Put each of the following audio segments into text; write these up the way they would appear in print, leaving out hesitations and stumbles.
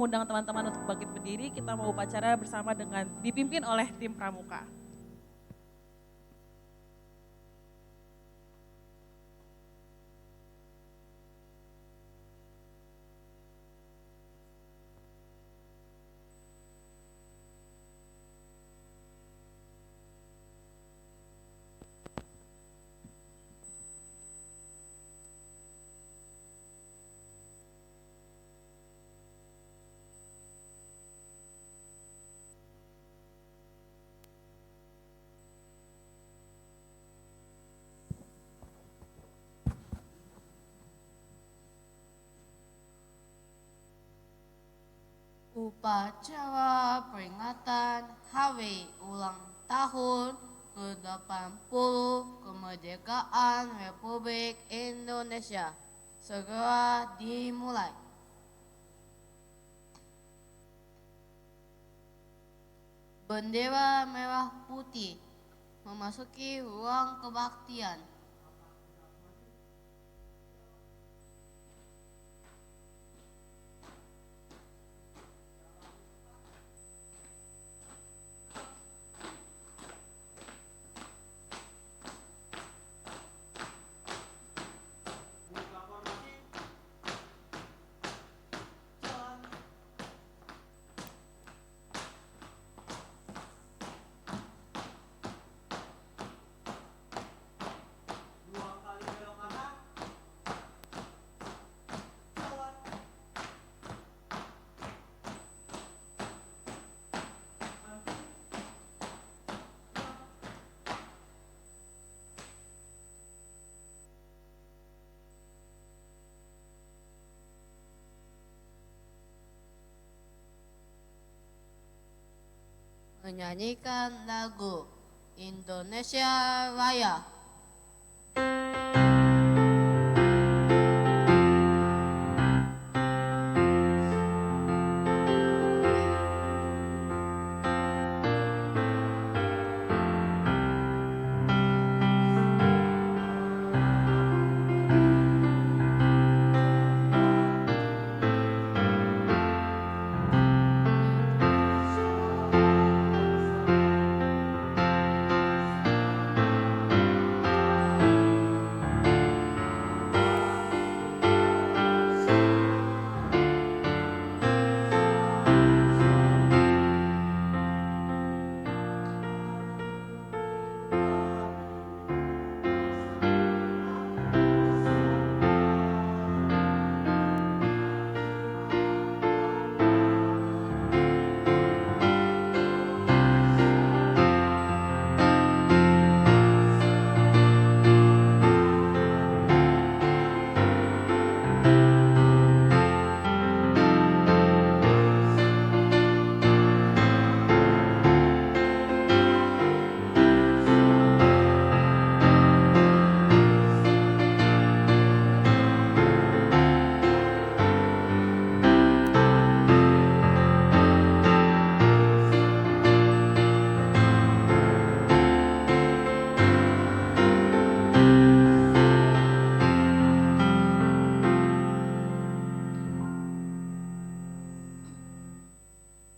Undang teman-teman untuk bangkit berdiri, kita mau upacara bersama dengan dipimpin oleh tim Pramuka. Upacara peringatan Hari Ulang Tahun ke-80 Kemerdekaan Republik Indonesia segera dimulai. Bendera merah putih memasuki ruang kebaktian. Menyanyikan lagu Indonesia Raya.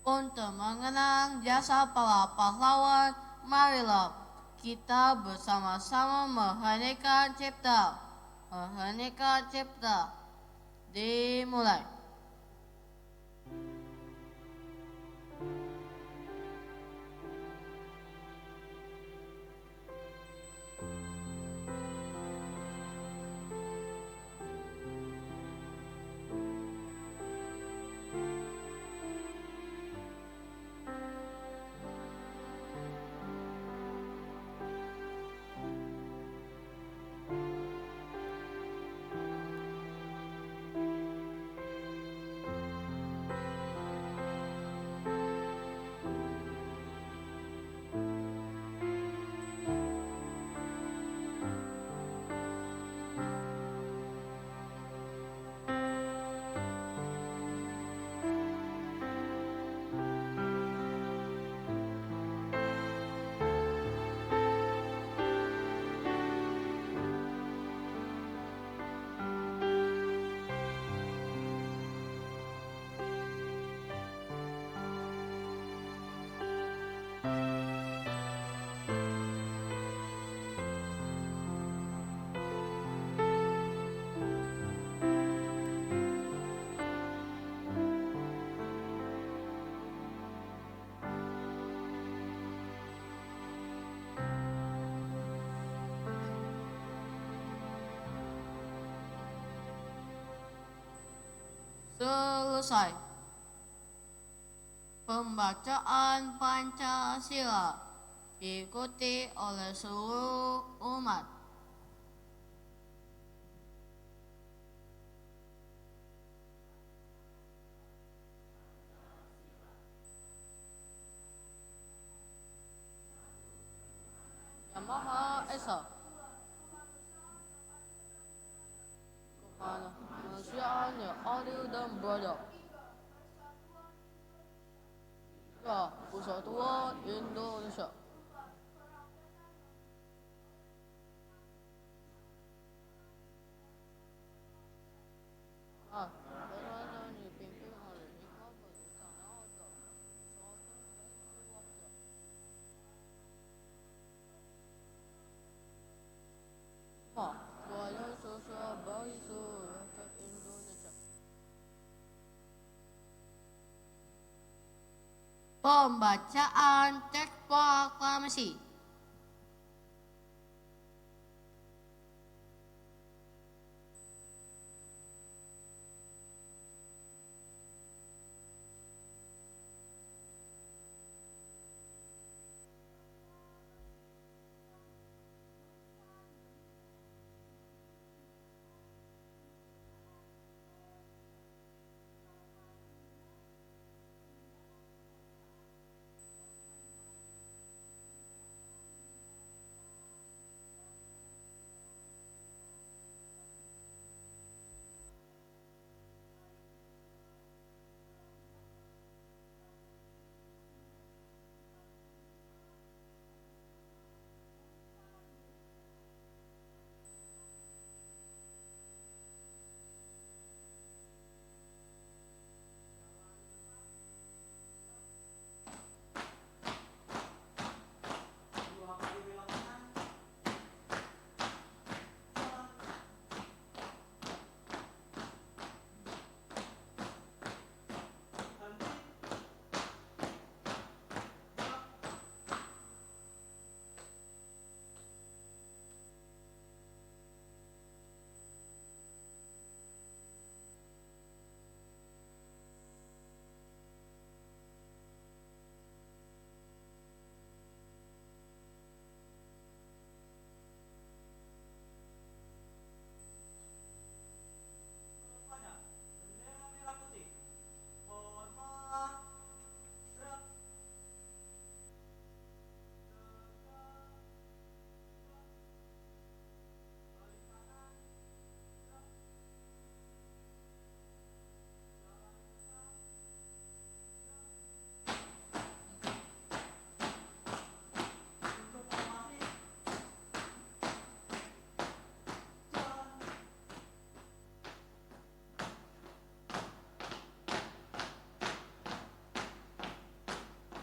Untuk mengenang jasa para pahlawan, marilah kita bersama-sama mengheningkan cipta. Mengheningkan cipta. Dimulai. selesai. Pembacaan Pancasila diikuti oleh seluruh umat. Yang Maha Esa, kemanusiaan yang adil dan beradab. Ya, Persatuan Indonesia. Perayaan dipimpin oleh Imam Besar Nahdlatul Ulama. Badan Sosial bagi seluruh rakyat Indonesia. Pembacaan teks proklamasi.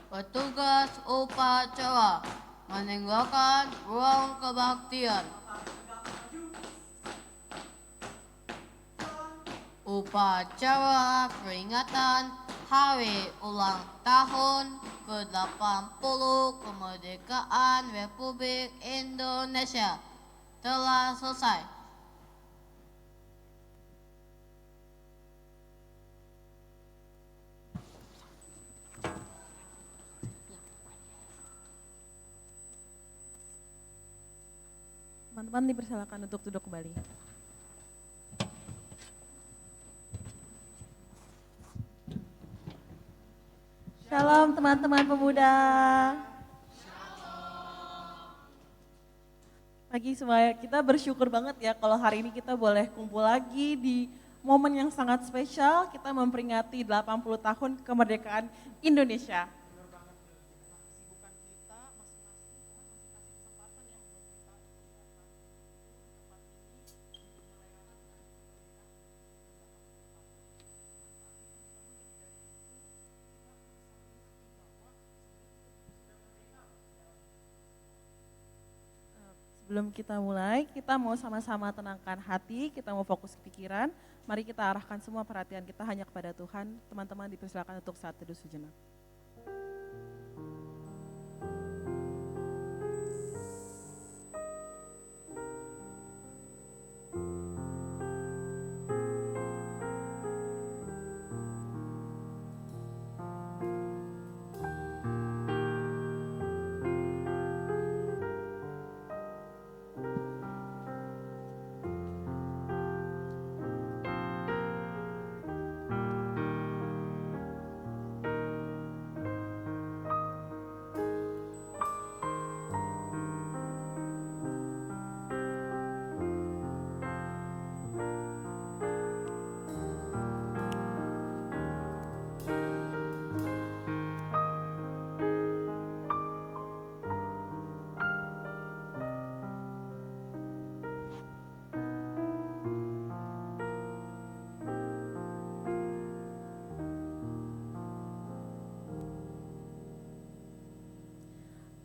Petugas upacara meninggalkan ruang kebaktian. Upacara peringatan Hari Ulang Tahun ke-80 Kemerdekaan Republik Indonesia telah selesai. Teman-teman dipersilakan untuk duduk kembali. Shalom teman-teman pemuda. Pagi semuanya, kita bersyukur banget ya kalau hari ini kita boleh kumpul lagi di momen yang sangat spesial. Kita memperingati 80 tahun kemerdekaan Indonesia. Sebelum kita mulai, kita mau sama-sama tenangkan hati, kita mau fokus pikiran. Mari kita arahkan semua perhatian kita hanya kepada Tuhan. Teman-teman dipersilakan untuk saat teduh sejenak.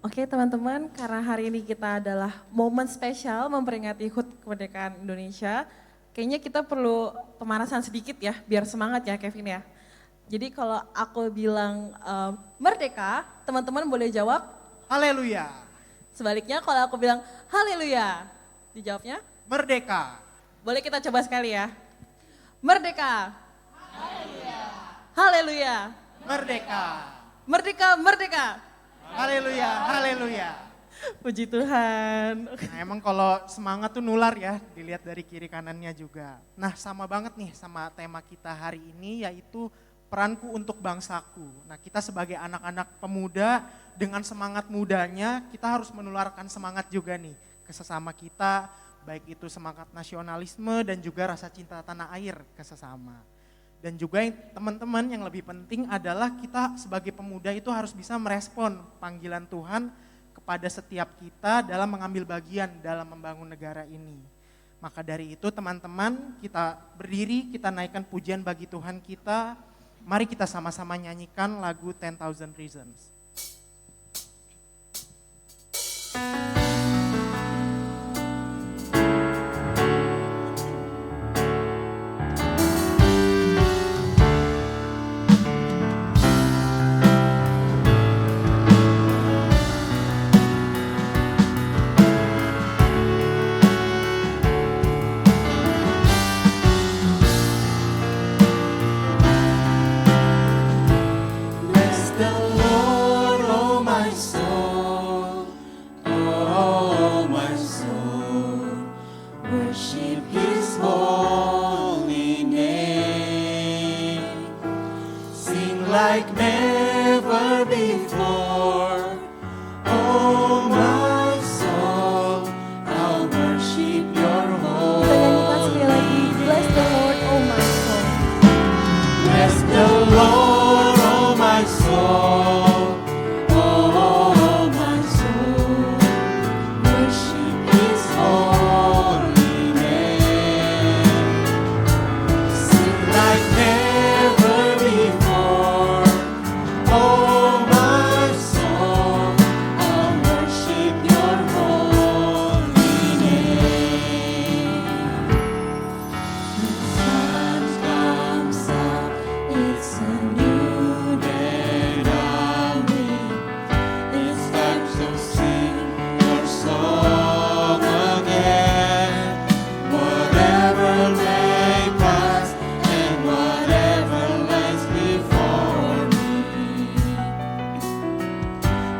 Oke teman-teman, karena hari ini kita adalah momen spesial memperingati HUT kemerdekaan Indonesia, kayaknya kita perlu pemanasan sedikit ya, biar semangat ya Kevin ya. Jadi kalau aku bilang merdeka, teman-teman boleh jawab. Haleluya. Sebaliknya kalau aku bilang haleluya, dijawabnya. Merdeka. Boleh kita coba sekali ya. Merdeka. Haleluya. Haleluya. Merdeka. Merdeka, merdeka. Haleluya. Haleluya. Puji Tuhan. Nah, emang kalau semangat tuh nular ya, dilihat dari kiri kanannya juga. Nah, sama banget nih sama tema kita hari ini, yaitu peranku untuk bangsaku. Nah, kita sebagai anak-anak pemuda dengan semangat mudanya, kita harus menularkan semangat juga nih ke sesama kita, baik itu semangat nasionalisme dan juga rasa cinta tanah air ke sesama. Dan juga teman-teman yang lebih penting adalah kita sebagai pemuda itu harus bisa merespon panggilan Tuhan kepada setiap kita dalam mengambil bagian dalam membangun negara ini. Maka dari itu teman-teman, kita berdiri, kita naikkan pujian bagi Tuhan kita. Mari kita sama-sama nyanyikan lagu 10,000 Reasons. Bless the Lord, oh my soul, oh my soul, worship His holy name. Sing like never before, oh my soul, I'll worship Your Kita nyanyikan sekali holy lagi. Bless the Lord, oh my soul. Bless the Lord, oh my soul, oh my soul, worship His holy name. Sing like never before, oh my soul, I'll worship Your holy name. The sun comes up, it's a new day dawning. It's time to sing your song again. Whatever may pass and whatever lies before me,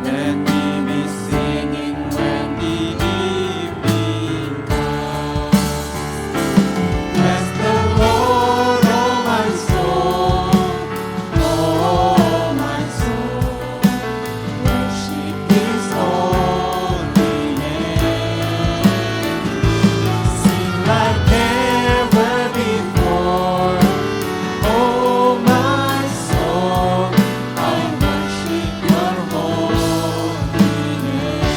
let me be singing when the evening comes. Bless the Lord, oh my soul, oh my soul, worship His holy name. Sing like never before, oh my soul, I'll worship Your holy name.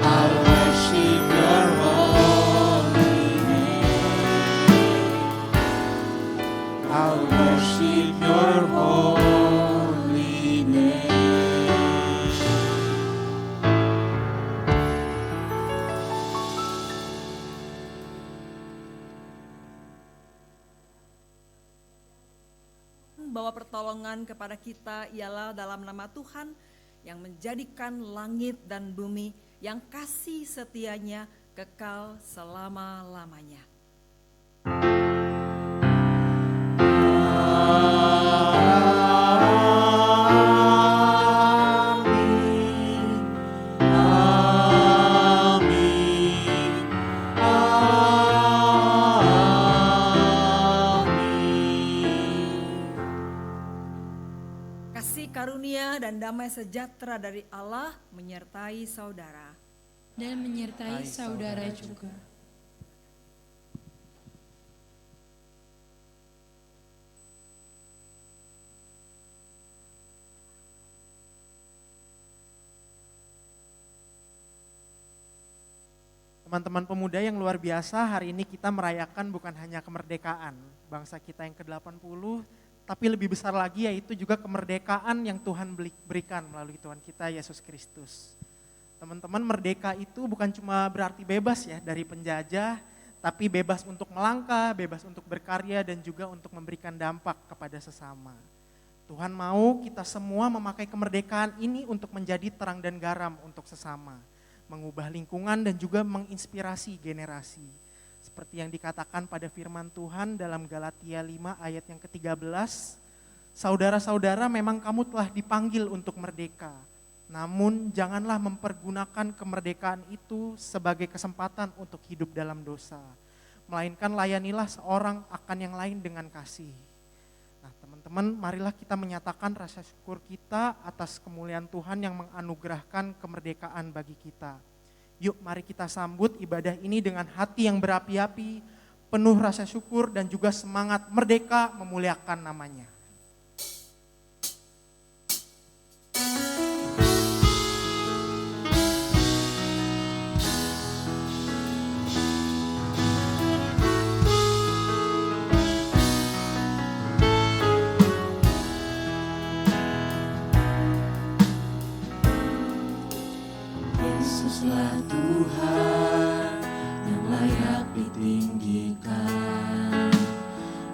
I'll worship Your holy name. I'll worship Your holy name. Bahwa pertolongan kepada kita ialah dalam nama Tuhan yang menjadikan langit dan bumi, yang kasih setianya kekal selama-lamanya. Amin. Amin. Amin. Kasih karunia dan damai sejahtera dari Allah menyertai saudara. dan menyertai saudara juga. Teman-teman pemuda yang luar biasa, hari ini kita merayakan bukan hanya kemerdekaan bangsa kita yang ke-80, tapi lebih besar lagi yaitu juga kemerdekaan yang Tuhan berikan melalui Tuhan kita Yesus Kristus. Teman-teman, merdeka itu bukan cuma berarti bebas ya dari penjajah, tapi bebas untuk melangkah, bebas untuk berkarya dan juga untuk memberikan dampak kepada sesama. Tuhan mau kita semua memakai kemerdekaan ini untuk menjadi terang dan garam untuk sesama, mengubah lingkungan dan juga menginspirasi generasi. Seperti yang dikatakan pada firman Tuhan dalam Galatia 5 ayat yang ke-13, saudara-saudara memang kamu telah dipanggil untuk merdeka, namun janganlah mempergunakan kemerdekaan itu sebagai kesempatan untuk hidup dalam dosa, melainkan layanilah seorang akan yang lain dengan kasih. Nah teman-teman, marilah kita menyatakan rasa syukur kita atas kemuliaan Tuhan yang menganugerahkan kemerdekaan bagi kita. Yuk mari kita sambut ibadah ini dengan hati yang berapi-api, penuh rasa syukur dan juga semangat merdeka memuliakan namanya. Yesuslah Tuhan yang layak ditinggikan,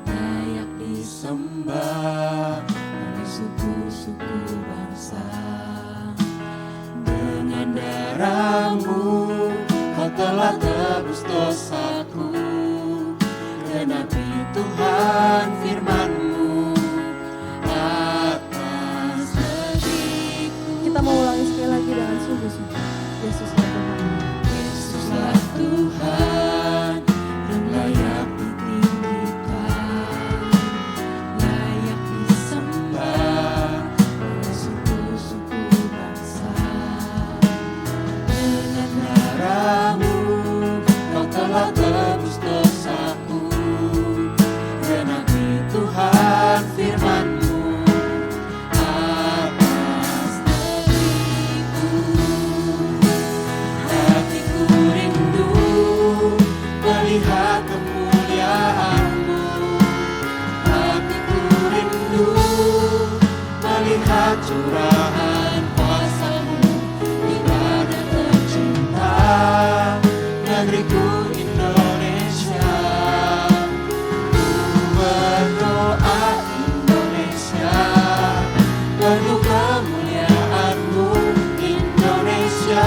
layak disembah oleh suku-suku bangsa. Dengan darah-Mu Kau telah tebus dosaku, genapi Tuhan firman-Mu atas diriku. Kita mau ulangi sekali lagi dengan sungguh-sungguh. Yesuslah Tuhan. Yesuslah Tuhan yang layak ditinggikan, layak disembah oleh suku-suku bangsa. Dengan darah-Mu Kau telah tebus dosaku, genapi Tuhan firman-Mu atas diriku. Hatiku rindu melihat kemuliaan-Mu, hatiku rindu melihat curahan kuasa-Mu di tanah tercinta, negeriku Indonesia. Ku berdoa Indonesia, penuh kemuliaan-Mu Indonesia,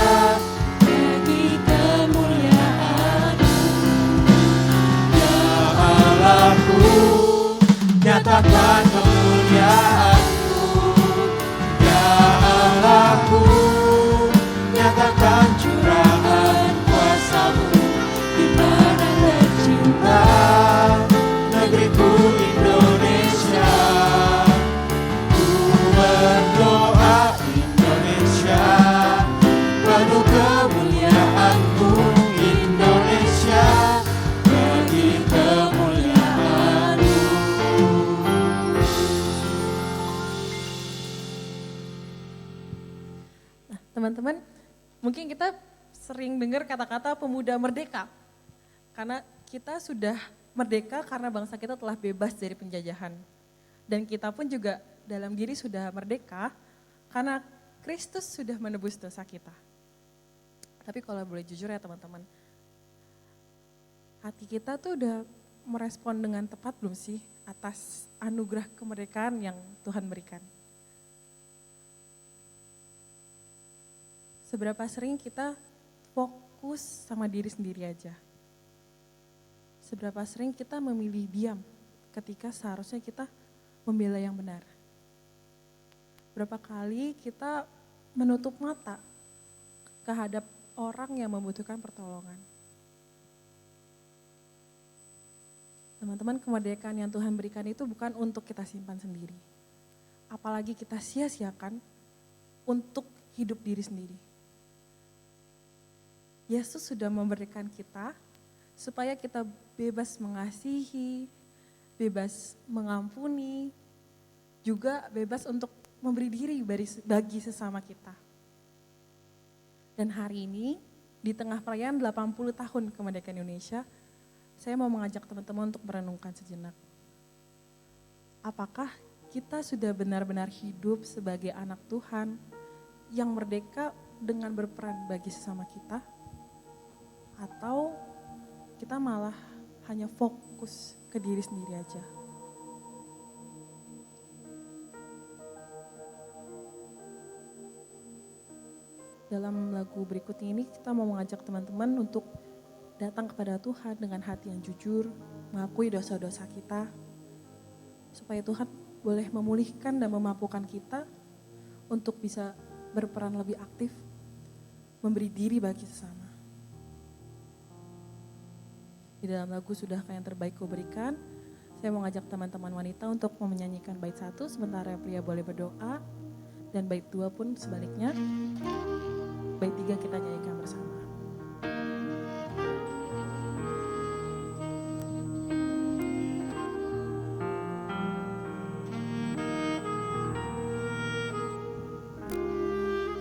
bagi kemuliaan-Mu. Ya Allahku, nyatakan kemuliaan-Mu. Ya Allahku, nyatakan curahan kuasa-Mu di tanah tercinta, negeriku Indonesia. Ku berdoa Indonesia, penuh kemuliaan-Mu Indonesia, bagi kemuliaan-Mu. Nah, teman-teman, mungkin kita sering dengar kata-kata pemuda merdeka. Karena kita sudah merdeka karena bangsa kita telah bebas dari penjajahan. Dan kita pun juga dalam diri sudah merdeka karena Kristus sudah menebus dosa kita. Tapi kalau boleh jujur ya teman-teman, hati kita tuh udah merespon dengan tepat belum sih atas anugerah kemerdekaan yang Tuhan berikan? Seberapa sering kita fokus sama diri sendiri aja? Seberapa sering kita memilih diam ketika seharusnya kita membela yang benar? Berapa kali kita menutup mata kehadap orang yang membutuhkan pertolongan? Teman-teman, kemerdekaan yang Tuhan berikan itu bukan untuk kita simpan sendiri. Apalagi kita sia-siakan untuk hidup diri sendiri. Yesus sudah memberikan kita supaya kita bebas mengasihi, bebas mengampuni, juga bebas untuk memberi diri bagi sesama kita. Dan hari ini, di tengah perayaan 80 tahun kemerdekaan Indonesia, saya mau mengajak teman-teman untuk merenungkan sejenak. apakah kita sudah benar-benar hidup sebagai anak Tuhan yang merdeka dengan berperan bagi sesama kita? Atau kita malah hanya fokus ke diri sendiri aja? Dalam lagu berikutnya ini kita mau mengajak teman-teman untuk datang kepada Tuhan dengan hati yang jujur, mengakui dosa-dosa kita, supaya Tuhan boleh memulihkan dan memampukan kita untuk bisa berperan lebih aktif, memberi diri bagi sesama. Di dalam lagu Sudahkah Yang Terbaik Ku Berikan, saya mau ngajak teman-teman wanita untuk menyanyikan bait 1, sementara pria boleh berdoa, dan bait 2 pun sebaliknya. Bait 3 kita nyanyikan bersama.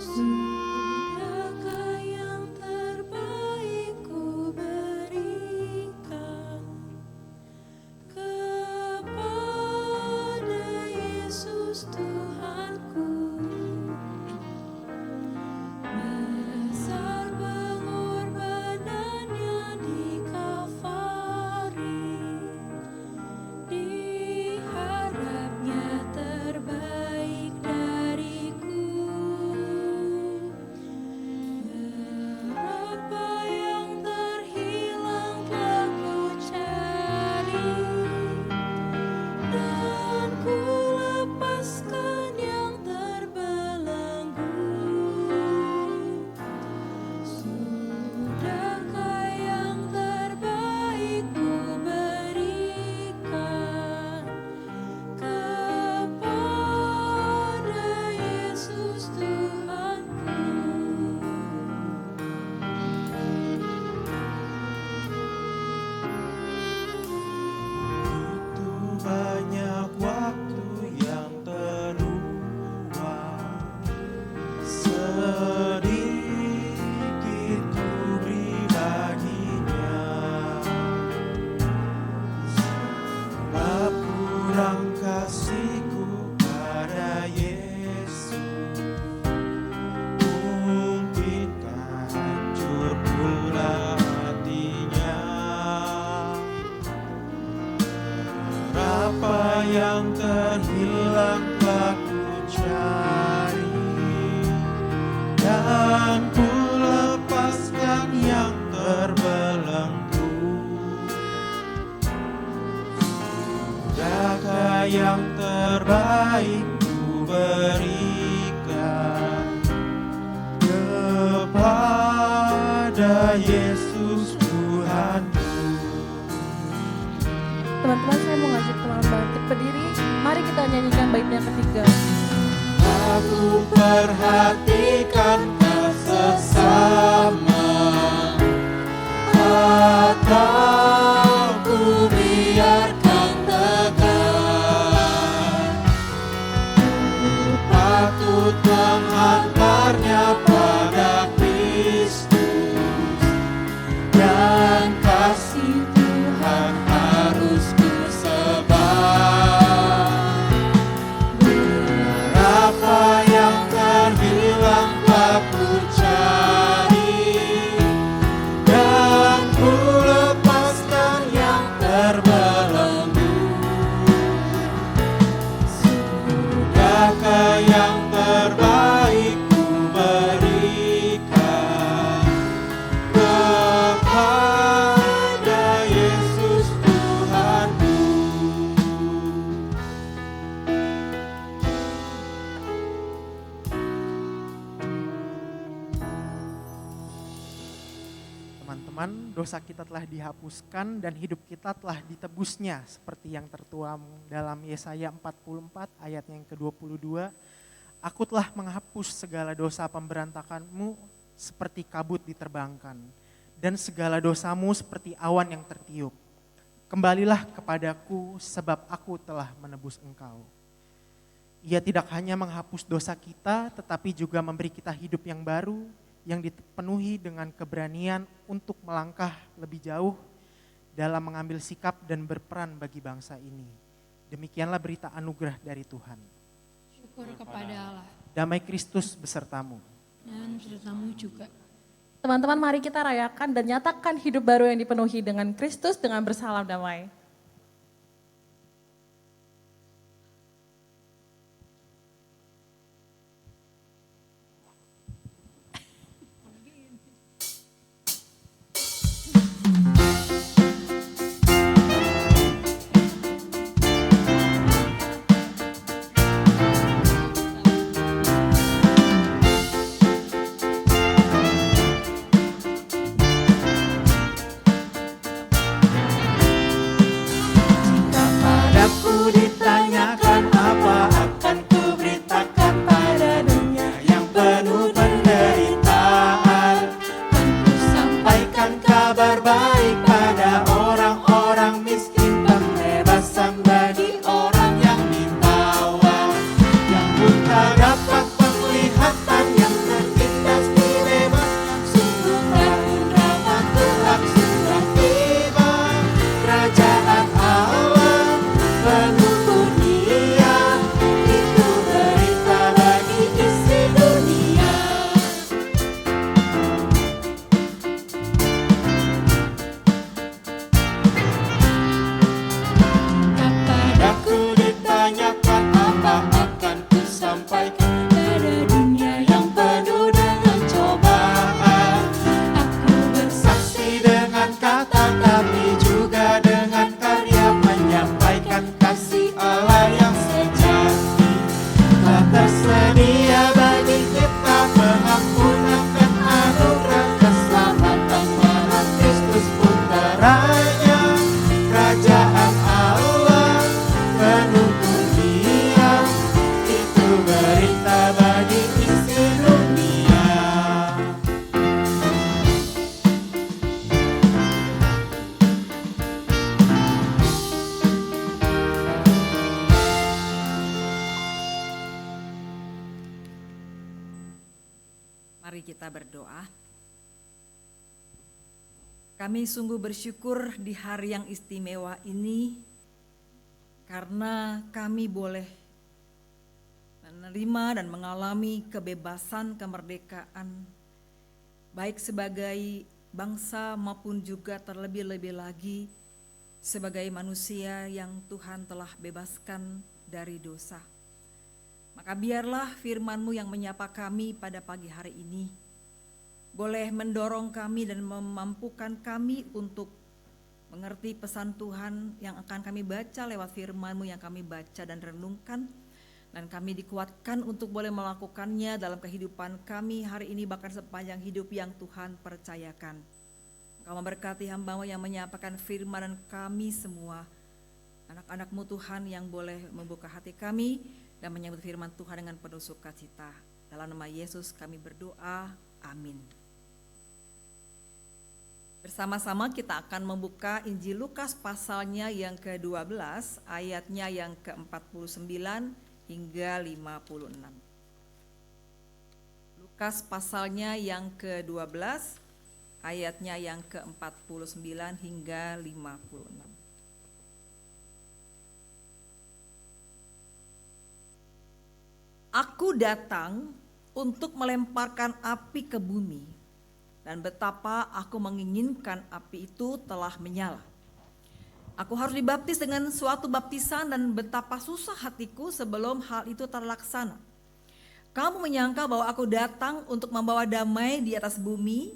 Sudahkah yang terbaik ku berikan kepada Yesus Tuhanku? Besar pengorbanannya di Kalvari, diharapnya terbaik dariku. Berapa yang terhilang telah ku cari, dan ku lepaskan yang terbelenggu. Sudahkah yang terbaik ku berikan kepada Yesus Tuhanku? Itu banyak waktu yang terluang, sedikit ku beri baginya. Sebab kurang kasihku pada Yesus, mungkin hancur pula hatinya. Apa yang terhilang telah ku cari, dan ku lepaskan yang terbelenggu. Sudahkah yang terbaik ku berikan kepada Yesus Tuhanku? Teman-teman, saya mau ngajak teman-teman bangkit berdiri. Mari kita nyanyikan bait yang ketiga. Aku perhatikan sesama, atau ku biarkan tegar. Ku patut menghantarnya pada Kristus, dan kasih Tuhan harus ku sebar. Berapa yang terhilang telah ku cari, dan ku lepaskan yang terbelenggu. Sudahkah yang terbaik ku berikan kepada Yesus Tuhanku? Teman-teman, dosa kita telah dihapuskan dan hidup kita telah ditebusnya seperti yang tertuang dalam Yesaya 44 ayat yang ke-22. Aku telah menghapus segala dosa pemberontakanmu seperti kabut diterbangkan, dan segala dosamu seperti awan yang tertiup. Kembalilah kepadaku sebab aku telah menebus engkau. Ia tidak hanya menghapus dosa kita, tetapi juga memberi kita hidup yang baru, yang dipenuhi dengan keberanian untuk melangkah lebih jauh dalam mengambil sikap dan berperan bagi bangsa ini. Demikianlah berita anugerah dari Tuhan. Syukur kepada Allah Damai Kristus besertamu. dan sertamu juga. Teman-teman, mari kita rayakan dan nyatakan hidup baru yang dipenuhi dengan Kristus dengan bersalam damai. Padaku ditanyakan apa akan kuberitakan pada dunia yang penuh penderitaan. Kan ku sampaikan kabar baik pada orang-orang miskin, pembebasan bagi orang yang ditawan. Yang buta dapat penglihatan, yang tertindas dibebas. Sungguh tahun rahmat Tuhan sudah tiba. Kerajaan Allah penuh dunia, itu berita bagi isi dunia. Kepadaku ditanyakan apa akan kusampaikan pada dunia yang penuh dengan cobaan. Aku bersaksi dengan kata tapi juga dengan karya, menyampaikan kasih Allah yang sejati. Tak tersedia bagi kita pengampunan dan anugerah keselamatan pada Kristus putranya. Kerajaan Allah penuh dunia, itu berita bagi isi dunia. Mari kita berdoa. Kami sungguh bersyukur di hari yang istimewa ini karena kami boleh menerima dan mengalami kebebasan, kemerdekaan, baik sebagai bangsa maupun juga terlebih-lebih lagi sebagai manusia yang Tuhan telah bebaskan dari dosa. Maka biarlah firman-Mu yang menyapa kami pada pagi hari ini boleh mendorong kami dan memampukan kami untuk mengerti pesan Tuhan yang akan kami baca lewat firman-Mu yang kami baca dan renungkan. Dan kami dikuatkan untuk boleh melakukannya dalam kehidupan kami hari ini bahkan sepanjang hidup yang Tuhan percayakan. Engkau memberkati hamba-Mu yang menyampaikan firman dan kami semua, anak-anak-Mu Tuhan yang boleh membuka hati kami dan menyambut firman Tuhan dengan penuh sukacita. Dalam nama Yesus kami berdoa, amin. Bersama-sama kita akan membuka Injil Lukas pasalnya yang ke-12, ayatnya yang ke-49 hingga 56. Lukas pasalnya yang ke-12, ayatnya yang ke-49 hingga 56. Aku datang untuk melemparkan api ke bumi, dan betapa aku menginginkan api itu telah menyala. Aku harus dibaptis dengan suatu baptisan dan betapa susah hatiku sebelum hal itu terlaksana. Kamu menyangka bahwa aku datang untuk membawa damai di atas bumi?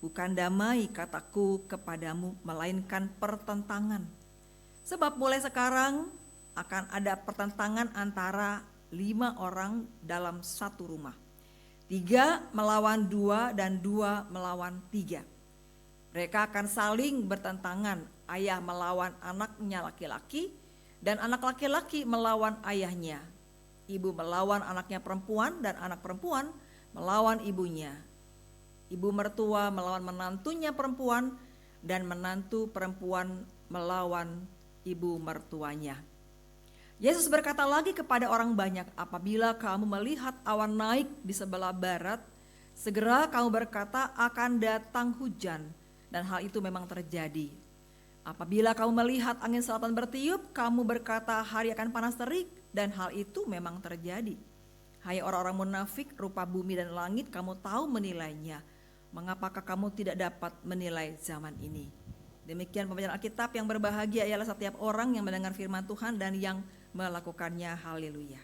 Bukan damai kataku kepadamu, melainkan pertentangan. Sebab mulai sekarang akan ada pertentangan antara 5 orang dalam satu rumah. 3 melawan 2 dan 2 melawan 3. Mereka akan saling bertentangan, ayah melawan anaknya laki-laki dan anak laki-laki melawan ayahnya. Ibu melawan anaknya perempuan dan anak perempuan melawan ibunya. Ibu mertua melawan menantunya perempuan dan menantu perempuan melawan ibu mertuanya. Yesus berkata lagi kepada orang banyak, apabila kamu melihat awan naik di sebelah barat, segera kamu berkata akan datang hujan, dan hal itu memang terjadi. Apabila kamu melihat angin selatan bertiup, kamu berkata hari akan panas terik, dan hal itu memang terjadi. Hai orang-orang munafik, rupa bumi dan langit, kamu tahu menilainya. Mengapakah kamu tidak dapat menilai zaman ini? Demikian pembacaan Alkitab. Yang berbahagia ialah setiap orang yang mendengar firman Tuhan dan yang melakukannya. Haleluya.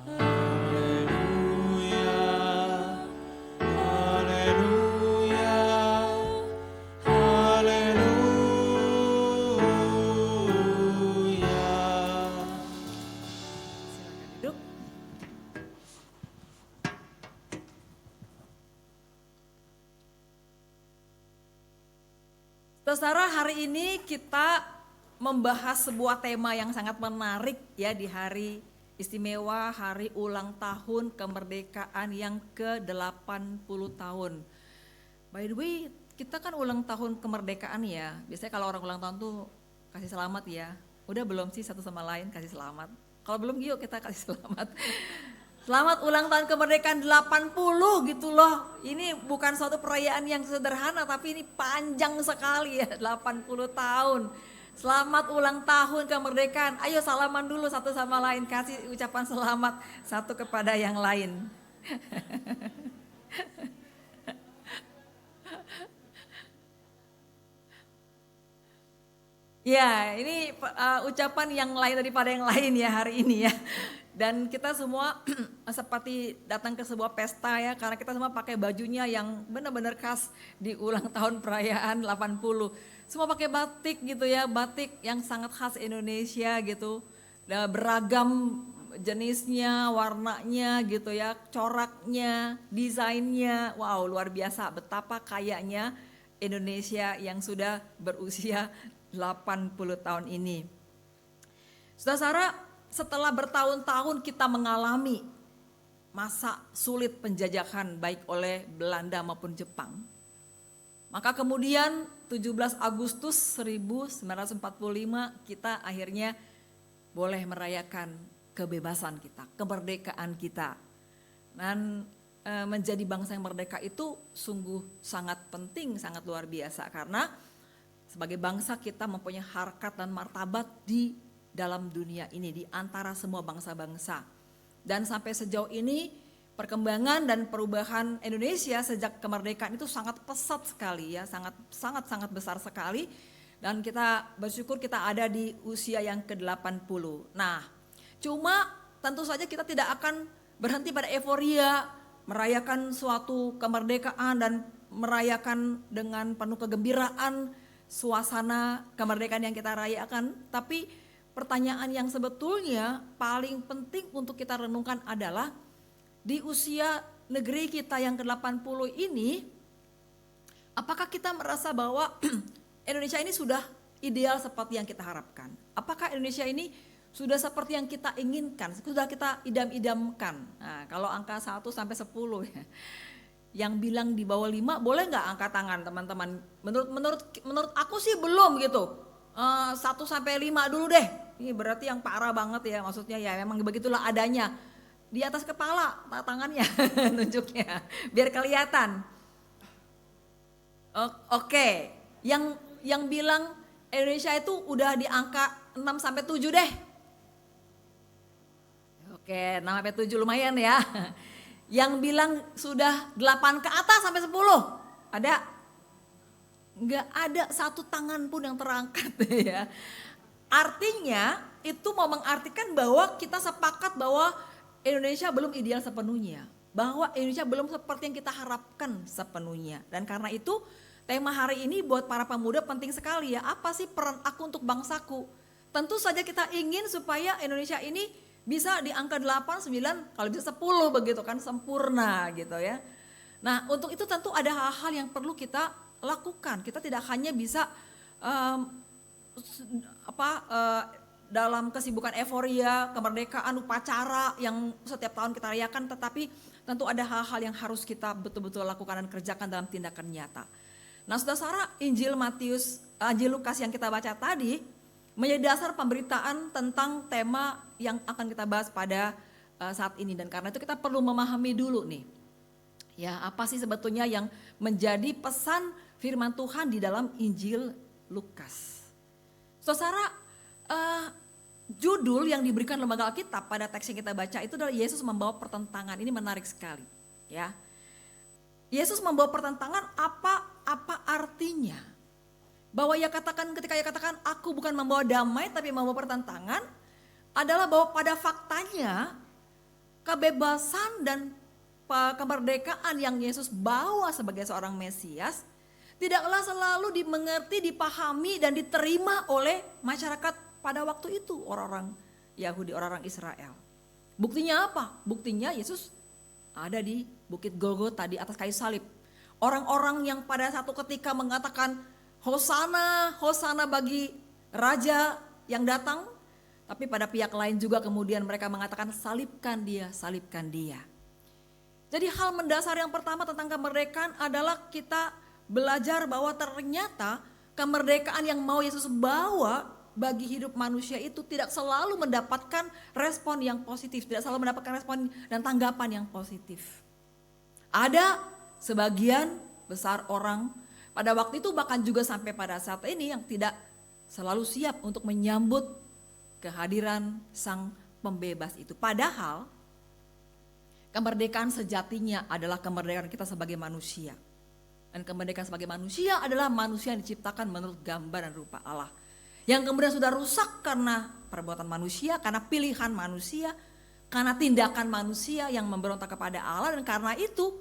Haleluya, haleluya, haleluya. Silakan duduk. Saudara, hari ini kita membahas sebuah tema yang sangat menarik ya di hari istimewa, hari ulang tahun kemerdekaan yang ke-80 tahun. By the way, kita kan ulang tahun kemerdekaan ya. Biasanya kalau orang ulang tahun tuh kasih selamat ya. Udah belum sih satu sama lain kasih selamat? Kalau belum, yuk kita kasih selamat. Selamat ulang tahun kemerdekaan 80 gitu loh. Ini bukan suatu perayaan yang sederhana, tapi ini panjang sekali ya, 80 tahun. Selamat ulang tahun kemerdekaan. Ayo salaman dulu satu sama lain, kasih ucapan selamat satu kepada yang lain. Ya, ini ucapan yang lain daripada yang lain ya hari ini ya. Dan kita semua seperti datang ke sebuah pesta ya, karena kita semua pakai bajunya yang benar-benar khas di ulang tahun perayaan 80. Semua pakai batik gitu ya, batik yang sangat khas Indonesia gitu. Beragam jenisnya, warnanya gitu ya, coraknya, desainnya. Wow, luar biasa betapa kayanya Indonesia yang sudah berusia 80 tahun ini. Saudara, setelah bertahun-tahun kita mengalami masa sulit penjajahan baik oleh Belanda maupun Jepang. Maka kemudian 17 Agustus 1945 kita akhirnya boleh merayakan kebebasan kita, kemerdekaan kita. Dan menjadi bangsa yang merdeka itu sungguh sangat penting, sangat luar biasa. Karena sebagai bangsa kita mempunyai harkat dan martabat di dalam dunia ini, di antara semua bangsa-bangsa. Dan sampai sejauh ini perkembangan dan perubahan Indonesia sejak kemerdekaan itu sangat pesat sekali ya, sangat besar sekali. Dan kita bersyukur kita ada di usia yang ke-80. Nah, cuma tentu saja kita tidak akan berhenti pada euforia, merayakan suatu kemerdekaan dan merayakan dengan penuh kegembiraan suasana kemerdekaan yang kita rayakan. Tapi pertanyaan yang sebetulnya paling penting untuk kita renungkan adalah di usia negeri kita yang ke-80 ini, apakah kita merasa bahwa Indonesia ini sudah ideal seperti yang kita harapkan? Apakah Indonesia ini sudah seperti yang kita inginkan, sudah kita idam-idamkan? Nah, kalau angka 1 sampai 10 ya. Yang bilang di bawah 5 boleh nggak angkat tangan teman-teman? Menurut aku sih belum gitu. 1 sampai 5 dulu deh. Ini berarti yang parah banget ya, maksudnya ya memang begitulah adanya. Di atas kepala tangannya nunjuknya biar kelihatan. Oke. Yang bilang Indonesia itu udah di angka 6 sampai 7 deh. Oke, 6 sampai 7 lumayan ya. Yang bilang sudah 8 ke atas sampai 10. Ada? Enggak ada satu tangan pun yang terangkat ya. Artinya itu mau mengartikan bahwa kita sepakat bahwa Indonesia belum ideal sepenuhnya. Bahwa Indonesia belum seperti yang kita harapkan sepenuhnya. Dan karena itu tema hari ini buat para pemuda penting sekali ya. Apa sih peran aku untuk bangsaku? Tentu saja kita ingin supaya Indonesia ini bisa di angka 8, 9, kalau bisa 10 begitu kan, sempurna gitu ya. Nah untuk itu tentu ada hal-hal yang perlu kita lakukan. Kita tidak hanya bisa dalam kesibukan euforia, kemerdekaan, upacara yang setiap tahun kita rayakan, tetapi tentu ada hal-hal yang harus kita betul-betul lakukan dan kerjakan dalam tindakan nyata. Nah saudara, Injil Lukas yang kita baca tadi menjadi dasar pemberitaan tentang tema yang akan kita bahas pada saat ini. Dan karena itu kita perlu memahami dulu nih, ya apa sih sebetulnya yang menjadi pesan firman Tuhan di dalam Injil Lukas. Saudara, judul yang diberikan lembaga Alkitab pada teks yang kita baca itu adalah Yesus membawa pertentangan. Ini menarik sekali, ya. Yesus membawa pertentangan, apa artinya? Bahwa ketika ia katakan aku bukan membawa damai tapi membawa pertentangan, adalah bahwa pada faktanya kebebasan dan kemerdekaan yang Yesus bawa sebagai seorang Mesias tidaklah selalu dimengerti, dipahami dan diterima oleh masyarakat pada waktu itu, orang-orang Yahudi, orang-orang Israel. Buktinya apa? Buktinya Yesus ada di Bukit Golgota di atas kayu salib. Orang-orang yang pada satu ketika mengatakan Hosana, Hosana bagi raja yang datang, tapi pada pihak lain juga kemudian mereka mengatakan salibkan dia, salibkan dia. Jadi hal mendasar yang pertama tentang kemerdekaan adalah kita belajar bahwa ternyata kemerdekaan yang mau Yesus bawa bagi hidup manusia itu tidak selalu mendapatkan respon yang positif, tidak selalu mendapatkan respon dan tanggapan yang positif. Ada sebagian besar orang pada waktu itu bahkan juga sampai pada saat ini yang tidak selalu siap untuk menyambut kehadiran sang pembebas itu. Padahal kemerdekaan sejatinya adalah kemerdekaan kita sebagai manusia. Dan kemerdekaan sebagai manusia adalah manusia yang diciptakan menurut gambar dan rupa Allah. Yang kemudian sudah rusak karena perbuatan manusia, karena pilihan manusia, karena tindakan manusia yang memberontak kepada Allah. Dan karena itu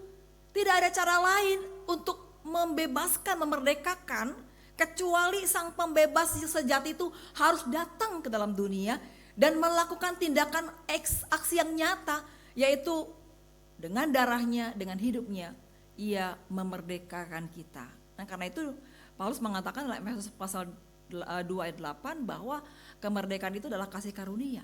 tidak ada cara lain untuk membebaskan, memerdekakan, kecuali sang pembebas sejati itu harus datang ke dalam dunia dan melakukan tindakan aksi yang nyata, yaitu dengan darahnya, dengan hidupnya, ia memerdekakan kita. Nah karena itu Paulus mengatakan dalam Efesus pasal 2 ayat 8 bahwa kemerdekaan itu adalah kasih karunia.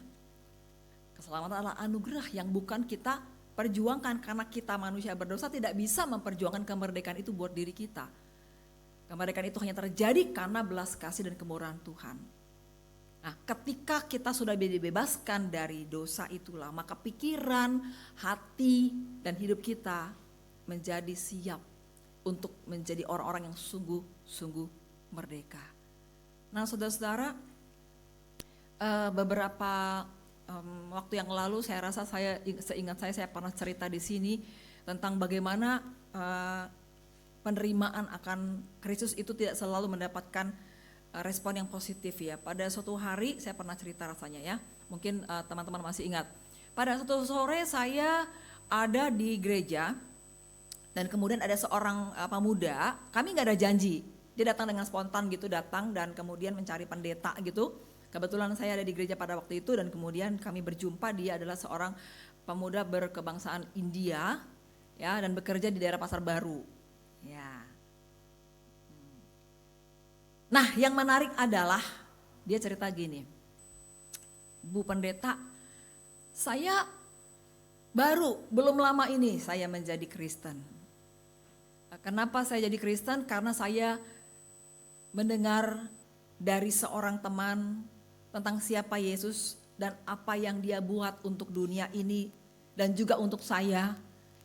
Keselamatan adalah anugerah yang bukan kita perjuangkan, karena kita manusia berdosa tidak bisa memperjuangkan kemerdekaan itu buat diri kita. Kemerdekaan itu hanya terjadi karena belas kasih dan kemurahan Tuhan. Nah, ketika kita sudah dibebaskan dari dosa itulah, maka pikiran, hati, dan hidup kita menjadi siap untuk menjadi orang-orang yang sungguh-sungguh merdeka. Nah, saudara-saudara, beberapa waktu yang lalu seingat saya pernah cerita di sini tentang bagaimana penerimaan akan Kristus itu tidak selalu mendapatkan respon yang positif ya. Pada suatu hari saya pernah cerita rasanya ya, mungkin teman-teman masih ingat. Pada suatu sore saya ada di gereja dan kemudian ada seorang pemuda, kami nggak ada janji, dia datang dengan spontan gitu, datang dan kemudian mencari pendeta gitu. Kebetulan saya ada di gereja pada waktu itu dan kemudian kami berjumpa. Dia adalah seorang pemuda berkebangsaan India ya, dan bekerja di daerah Pasar Baru ya. Nah yang menarik adalah dia cerita gini, Bu Pendeta, saya belum lama ini saya menjadi Kristen. Kenapa saya jadi Kristen? Karena saya mendengar dari seorang teman tentang siapa Yesus dan apa yang dia buat untuk dunia ini dan juga untuk saya,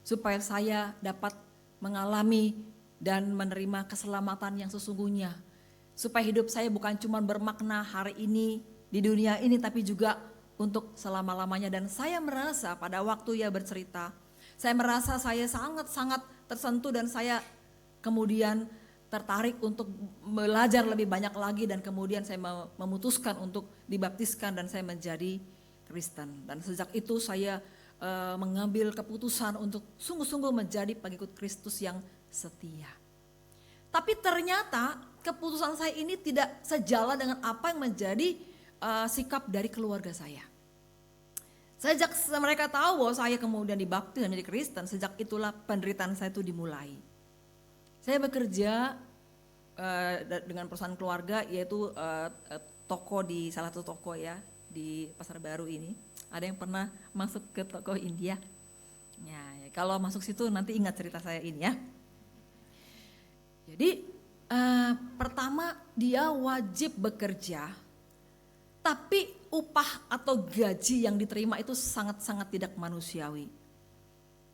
supaya saya dapat mengalami dan menerima keselamatan yang sesungguhnya. Supaya hidup saya bukan cuma bermakna hari ini di dunia ini, tapi juga untuk selama-lamanya. Dan saya merasa pada waktu ia bercerita, saya merasa saya sangat-sangat tersentuh dan saya kemudian tertarik untuk belajar lebih banyak lagi dan kemudian saya memutuskan untuk dibaptiskan dan saya menjadi Kristen. Dan sejak itu saya mengambil keputusan untuk sungguh-sungguh menjadi pengikut Kristus yang setia. Tapi ternyata keputusan saya ini tidak sejalan dengan apa yang menjadi sikap dari keluarga saya. Sejak mereka tahu bahwa saya kemudian dibaptis dan menjadi Kristen, sejak itulah penderitaan saya itu dimulai. Saya bekerja dengan perusahaan keluarga, yaitu toko di salah satu toko ya di Pasar Baru ini. Ada yang pernah masuk ke toko India? Ya, kalau masuk situ nanti ingat cerita saya ini ya. Jadi pertama dia wajib bekerja, tapi upah atau gaji yang diterima itu sangat-sangat tidak manusiawi.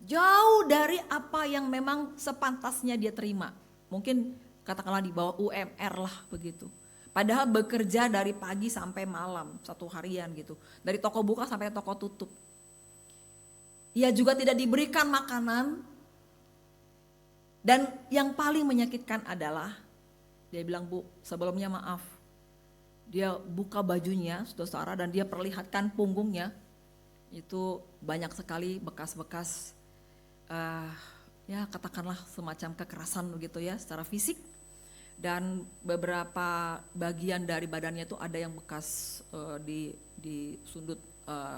Jauh dari apa yang memang sepantasnya dia terima. Mungkin katakanlah di bawah UMR lah begitu. Padahal bekerja dari pagi sampai malam, 1 harian gitu. Dari toko buka sampai toko tutup. Ia juga tidak diberikan makanan. Dan yang paling menyakitkan adalah, dia bilang, Bu, sebelumnya maaf. Dia buka bajunya, saudara, dan dia perlihatkan punggungnya. Itu banyak sekali bekas-bekas, ya katakanlah semacam kekerasan begitu ya, secara fisik. Dan beberapa bagian dari badannya itu ada yang bekas di sundut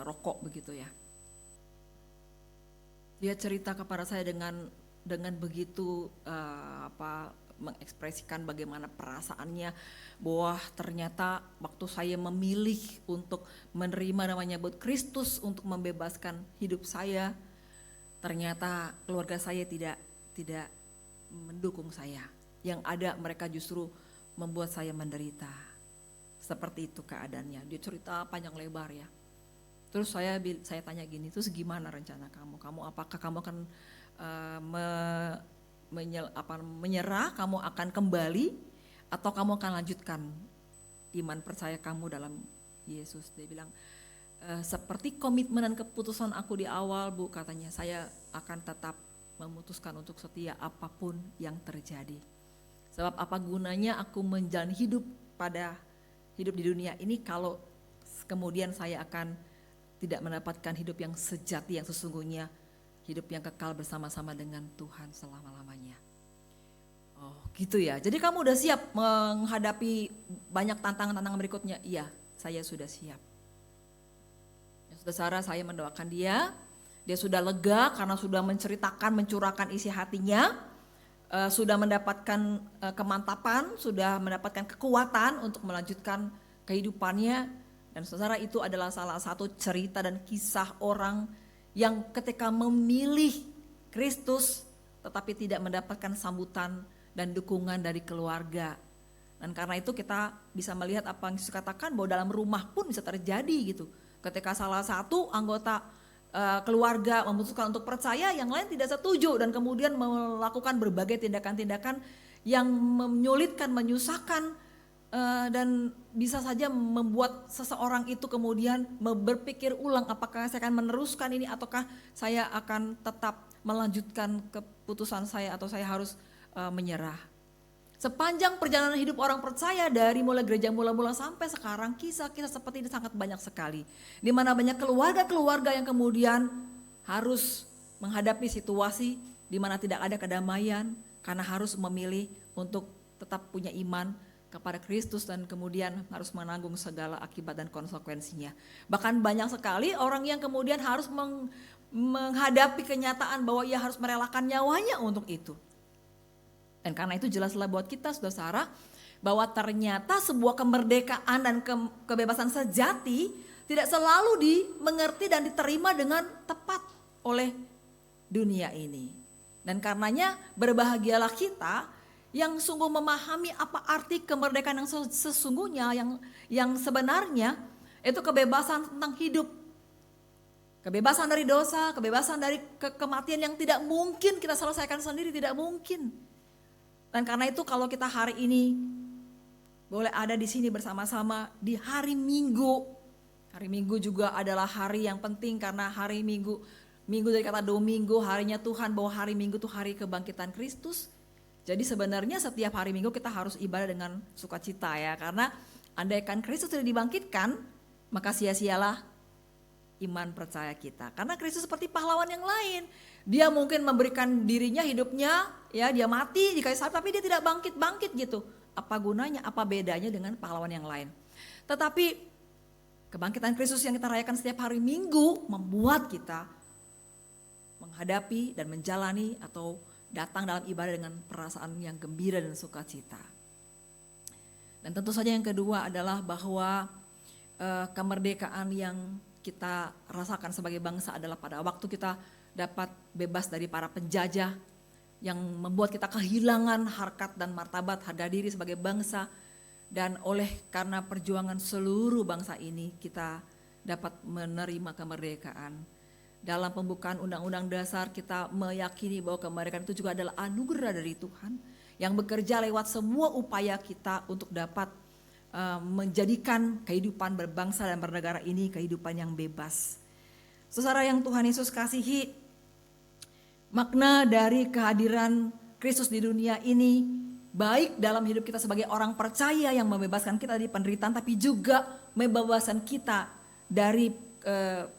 rokok begitu ya. Dia cerita kepada saya dengan begitu mengekspresikan bagaimana perasaannya, bahwa ternyata waktu saya memilih untuk menerima namanya buat Kristus untuk membebaskan hidup saya, ternyata keluarga saya tidak mendukung saya. Yang ada mereka justru membuat saya menderita. Seperti itu keadaannya. Dia cerita panjang lebar ya. Terus saya tanya gini, terus gimana rencana kamu? Apakah kamu akan menyerah, kamu akan kembali, atau kamu akan lanjutkan iman percaya kamu dalam Yesus? Dia bilang, seperti komitmen dan keputusan aku di awal, Bu, katanya, saya akan tetap memutuskan untuk setia apapun yang terjadi. Sebab apa gunanya aku menjalani hidup di dunia ini kalau kemudian saya akan tidak mendapatkan hidup yang sejati, yang sesungguhnya, hidup yang kekal bersama-sama dengan Tuhan selama-lamanya. Oh gitu ya, jadi kamu udah siap menghadapi banyak tantangan-tantangan berikutnya? Iya, saya sudah siap. Ya, saudara, saya mendoakan dia sudah lega karena sudah mencurahkan isi hatinya, sudah mendapatkan kemantapan, sudah mendapatkan kekuatan untuk melanjutkan kehidupannya. Dan saudara, itu adalah salah satu cerita dan kisah orang yang ketika memilih Kristus tetapi tidak mendapatkan sambutan dan dukungan dari keluarga. Dan karena itu kita bisa melihat apa yang Yesus katakan, bahwa dalam rumah pun bisa terjadi gitu. Ketika salah satu anggota keluarga memutuskan untuk percaya, yang lain tidak setuju dan kemudian melakukan berbagai tindakan-tindakan yang menyulitkan, menyusahkan, dan bisa saja membuat seseorang itu kemudian berpikir ulang, apakah saya akan meneruskan ini ataukah saya akan tetap melanjutkan keputusan saya atau saya harus menyerah. Sepanjang perjalanan hidup orang percaya dari mulai gereja mula-mula sampai sekarang, kisah-kisah seperti ini sangat banyak sekali. Di mana banyak keluarga-keluarga yang kemudian harus menghadapi situasi di mana tidak ada kedamaian karena harus memilih untuk tetap punya iman kepada Kristus dan kemudian harus menanggung segala akibat dan konsekuensinya. Bahkan banyak sekali orang yang kemudian harus menghadapi kenyataan bahwa ia harus merelakan nyawanya untuk itu. Dan karena itu jelaslah buat kita, saudara, bahwa ternyata sebuah kemerdekaan dan kebebasan sejati tidak selalu dimengerti dan diterima dengan tepat oleh dunia ini. Dan karenanya berbahagialah kita yang sungguh memahami apa arti kemerdekaan yang sesungguhnya, yang sebenarnya itu kebebasan tentang hidup. Kebebasan dari dosa, kebebasan dari kematian yang tidak mungkin kita selesaikan sendiri, tidak mungkin. Dan karena itu kalau kita hari ini boleh ada di sini bersama-sama di hari Minggu. Hari Minggu juga adalah hari yang penting karena hari Minggu dari kata Domingo, harinya Tuhan, bahwa hari Minggu itu hari kebangkitan Kristus. Jadi sebenarnya setiap hari Minggu kita harus ibadah dengan sukacita ya. Karena andaikan Kristus tidak dibangkitkan, maka sia-sialah iman percaya kita. Karena Kristus seperti pahlawan yang lain. Dia mungkin memberikan dirinya, hidupnya, ya dia mati di kayu salib, tapi dia tidak bangkit gitu. Apa gunanya, apa bedanya dengan pahlawan yang lain? Tetapi kebangkitan Kristus yang kita rayakan setiap hari Minggu membuat kita menghadapi dan menjalani atau datang dalam ibadah dengan perasaan yang gembira dan sukacita. Dan tentu saja yang kedua adalah bahwa kemerdekaan yang kita rasakan sebagai bangsa adalah pada waktu kita dapat bebas dari para penjajah yang membuat kita kehilangan harkat dan martabat, harga diri sebagai bangsa. Dan karena perjuangan seluruh bangsa ini kita dapat menerima kemerdekaan. Dalam pembukaan Undang-Undang Dasar kita meyakini bahwa kemerdekaan itu juga adalah anugerah dari Tuhan yang bekerja lewat semua upaya kita untuk dapat menjadikan kehidupan berbangsa dan bernegara ini kehidupan yang bebas. Saudara yang Tuhan Yesus kasihi, makna dari kehadiran Kristus di dunia ini baik dalam hidup kita sebagai orang percaya yang membebaskan kita dari penderitaan, tapi juga membebaskan kita dari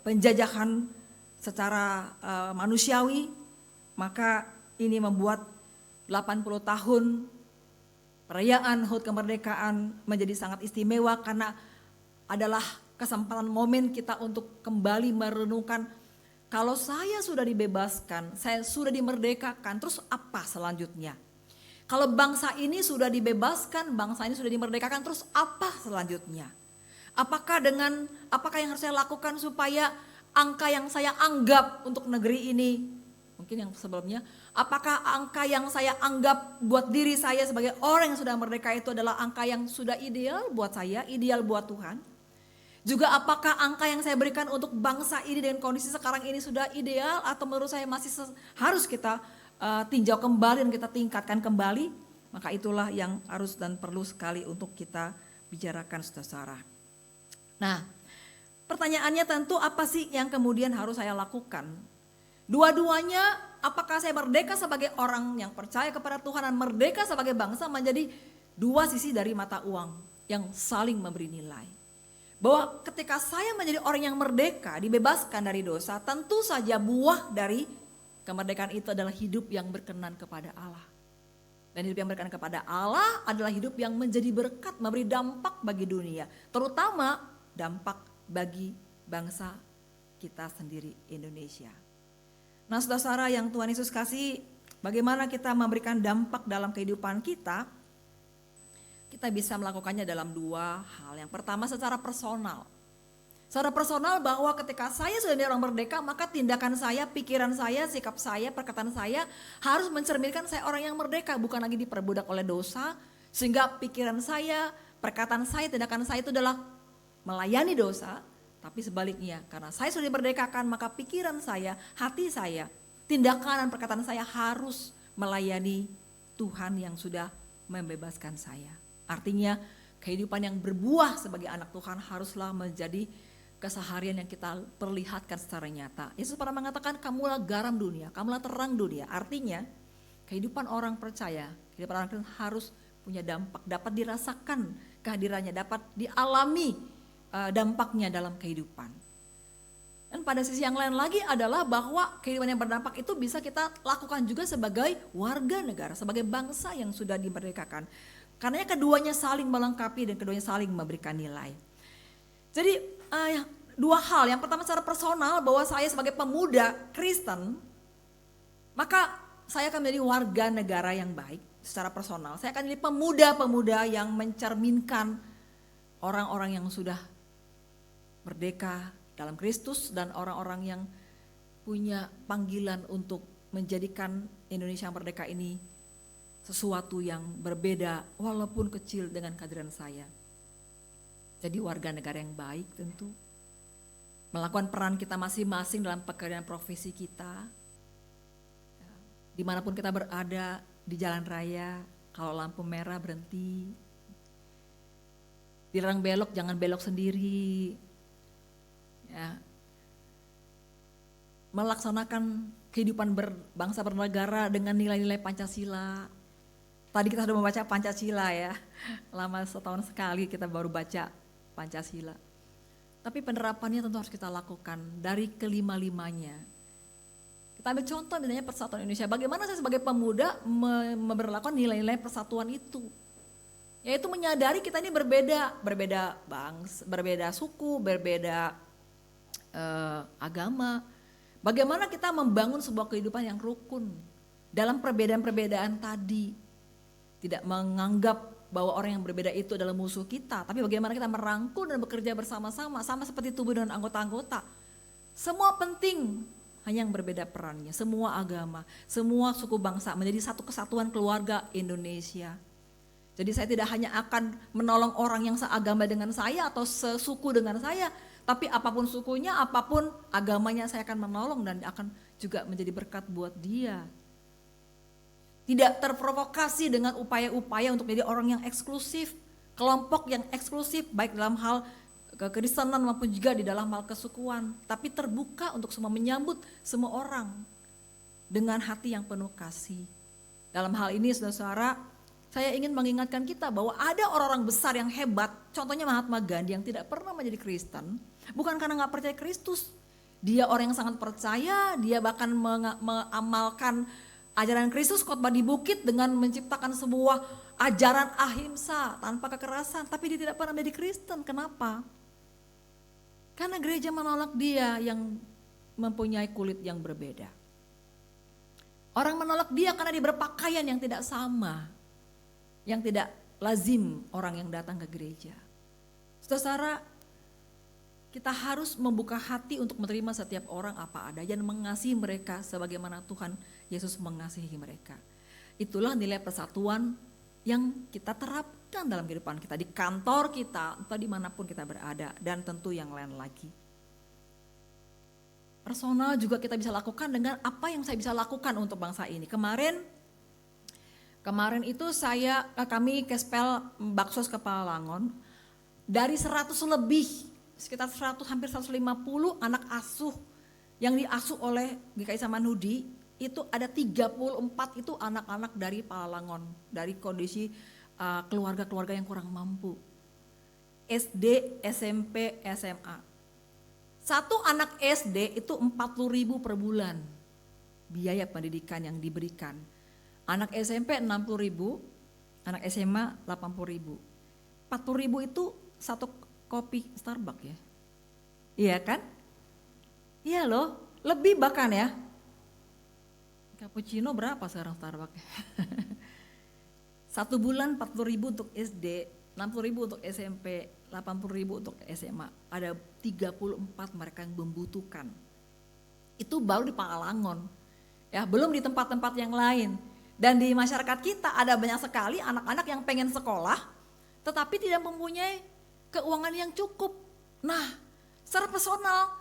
penjajahan secara manusiawi. Maka ini membuat 80 tahun perayaan HUT kemerdekaan menjadi sangat istimewa karena adalah kesempatan momen kita untuk kembali merenungkan, kalau saya sudah dibebaskan, saya sudah dimerdekakan, terus apa selanjutnya? Kalau bangsa ini sudah dibebaskan, bangsa ini sudah dimerdekakan, terus apa selanjutnya? Apakah yang harus saya lakukan supaya angka yang saya anggap untuk negeri ini, mungkin yang sebelumnya, apakah angka yang saya anggap buat diri saya sebagai orang yang sudah merdeka itu adalah angka yang sudah ideal buat saya, ideal buat Tuhan? Juga apakah angka yang saya berikan untuk bangsa ini dengan kondisi sekarang ini sudah ideal atau menurut saya masih harus kita tinjau kembali dan kita tingkatkan kembali? Maka itulah yang harus dan perlu sekali untuk kita bicarakan, saudara. Nah, pertanyaannya tentu apa sih yang kemudian harus saya lakukan? Dua-duanya, apakah saya merdeka sebagai orang yang percaya kepada Tuhan dan merdeka sebagai bangsa menjadi dua sisi dari mata uang yang saling memberi nilai. Bahwa ketika saya menjadi orang yang merdeka, dibebaskan dari dosa, tentu saja buah dari kemerdekaan itu adalah hidup yang berkenan kepada Allah. Dan hidup yang berkenan kepada Allah adalah hidup yang menjadi berkat, memberi dampak bagi dunia. Terutama dampak bagi bangsa kita sendiri, Indonesia. Nah, saudara-saudara yang Tuhan Yesus kasih, bagaimana kita memberikan dampak dalam kehidupan kita? Kita bisa melakukannya dalam dua hal. Yang pertama secara personal. Secara personal bahwa ketika saya sudah menjadi orang merdeka, maka tindakan saya, pikiran saya, sikap saya, perkataan saya harus mencerminkan saya orang yang merdeka, bukan lagi diperbudak oleh dosa, sehingga pikiran saya, perkataan saya, tindakan saya itu adalah melayani dosa. Tapi sebaliknya, karena saya sudah dimerdekakan, maka pikiran saya, hati saya, tindakan dan perkataan saya harus melayani Tuhan yang sudah membebaskan saya. Artinya kehidupan yang berbuah sebagai anak Tuhan haruslah menjadi keseharian yang kita perlihatkan secara nyata. Yesus pernah mengatakan, kamulah garam dunia, kamulah terang dunia. Artinya kehidupan orang percaya, kehidupan orang Kristen harus punya dampak, dapat dirasakan kehadirannya, dapat dialami dampaknya dalam kehidupan. Dan pada sisi yang lain lagi adalah bahwa kehidupan yang berdampak itu bisa kita lakukan juga sebagai warga negara, sebagai bangsa yang sudah dimerdekakan. Karena keduanya saling melengkapi dan keduanya saling memberikan nilai. Jadi dua hal, yang pertama secara personal bahwa saya sebagai pemuda Kristen, maka saya akan menjadi warga negara yang baik secara personal. Saya akan menjadi pemuda-pemuda yang mencerminkan orang-orang yang sudah merdeka dalam Kristus dan orang-orang yang punya panggilan untuk menjadikan Indonesia yang merdeka ini sesuatu yang berbeda walaupun kecil dengan kehadiran saya. Jadi warga negara yang baik tentu. Melakukan peran kita masing-masing dalam pekerjaan profesi kita. Dimanapun kita berada, di jalan raya, kalau lampu merah berhenti. Dilarang belok, jangan belok sendiri. Ya. Melaksanakan kehidupan berbangsa bernegara dengan nilai-nilai Pancasila. Tadi kita sudah membaca Pancasila ya, lama setahun sekali kita baru baca Pancasila. Tapi penerapannya tentu harus kita lakukan dari kelima-limanya. Kita ambil contoh misalnya Persatuan Indonesia, bagaimana saya sebagai pemuda memberlakukan nilai-nilai persatuan itu. Yaitu menyadari kita ini berbeda bangsa, berbeda suku, berbeda agama. Bagaimana kita membangun sebuah kehidupan yang rukun dalam perbedaan-perbedaan tadi. Tidak menganggap bahwa orang yang berbeda itu adalah musuh kita, tapi bagaimana kita merangkul dan bekerja bersama-sama, sama seperti tubuh dan anggota-anggota. Semua penting, hanya yang berbeda perannya, semua agama, semua suku bangsa menjadi satu kesatuan keluarga Indonesia. Jadi saya tidak hanya akan menolong orang yang seagama dengan saya atau sesuku dengan saya, tapi apapun sukunya, apapun agamanya saya akan menolong dan akan juga menjadi berkat buat dia. Tidak terprovokasi dengan upaya-upaya untuk menjadi orang yang eksklusif, kelompok yang eksklusif baik dalam hal kekristenan maupun juga di dalam hal kesukuan. Tapi terbuka untuk semua, menyambut semua orang dengan hati yang penuh kasih. Dalam hal ini saudara-saudara, saya ingin mengingatkan kita bahwa ada orang-orang besar yang hebat, contohnya Mahatma Gandhi yang tidak pernah menjadi Kristen, bukan karena gak percaya Kristus. Dia orang yang sangat percaya, dia bahkan mengamalkan ajaran Kristus, khotbah di bukit dengan menciptakan sebuah ajaran ahimsa tanpa kekerasan. Tapi dia tidak pernah menjadi Kristen, kenapa? Karena gereja menolak dia yang mempunyai kulit yang berbeda. Orang menolak dia karena dia berpakaian yang tidak sama, yang tidak lazim orang yang datang ke gereja. Saudara, kita harus membuka hati untuk menerima setiap orang apa ada dan mengasihi mereka sebagaimana Tuhan Yesus mengasihi mereka. Itulah nilai persatuan yang kita terapkan dalam kehidupan kita, di kantor kita, entah dimanapun kita berada, dan tentu yang lain lagi. Personal juga kita bisa lakukan dengan apa yang saya bisa lakukan untuk bangsa ini. Kemarin itu kami Kespel Baksos Kepalangon, dari 100 lebih, sekitar 100 hampir 150 anak asuh yang diasuh oleh GKI Samanhudi, itu ada 34 itu anak-anak dari Palangon, dari kondisi keluarga-keluarga yang kurang mampu. SD, SMP, SMA. Satu anak SD itu 40.000 per bulan biaya pendidikan yang diberikan. Anak SMP 60.000, anak SMA 80.000. 40.000 itu satu kopi Starbucks ya. Iya kan? Iya loh, lebih bahkan ya. Cappuccino berapa sekarang Starbucks? Satu bulan 40.000 untuk SD, 60.000 untuk SMP, 80.000 untuk SMA. Ada 34 mereka yang membutuhkan. Itu baru di Palangon. Ya, belum di tempat-tempat yang lain. Dan di masyarakat kita ada banyak sekali anak-anak yang pengen sekolah tetapi tidak mempunyai keuangan yang cukup. Nah, secara personal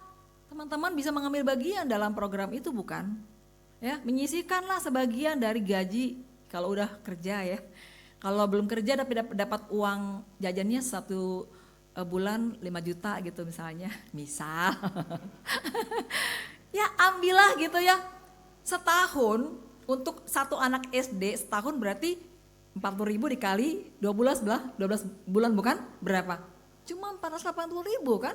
teman-teman bisa mengambil bagian dalam program itu bukan? Ya, menyisihkanlah sebagian dari gaji kalau udah kerja ya. Kalau belum kerja tapi dapat uang jajannya satu bulan 5 juta gitu misalnya. Misal. Ya ambillah gitu ya. Setahun untuk satu anak SD setahun berarti 40.000 dikali 12 bulan bukan? Berapa? Cuma 480.000 kan?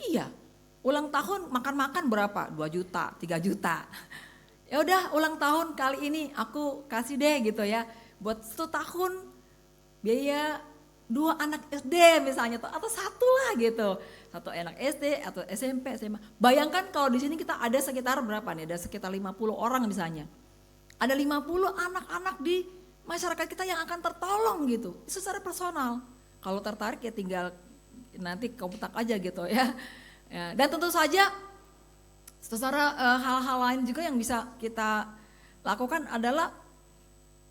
Iya. Ulang tahun makan-makan berapa? 2 juta, 3 juta. Ya udah ulang tahun kali ini aku kasih deh gitu ya. Buat 1 tahun biaya 2 anak SD misalnya atau 1 lah gitu. 1 anak SD atau SMP, SMA. Bayangkan kalau di sini kita ada sekitar berapa nih? Ada sekitar 50 orang misalnya. Ada 50 anak-anak di masyarakat kita yang akan tertolong gitu. Secara personal. Kalau tertarik ya tinggal nanti kontak aja gitu ya. Dan tentu saja secara hal-hal lain juga yang bisa kita lakukan adalah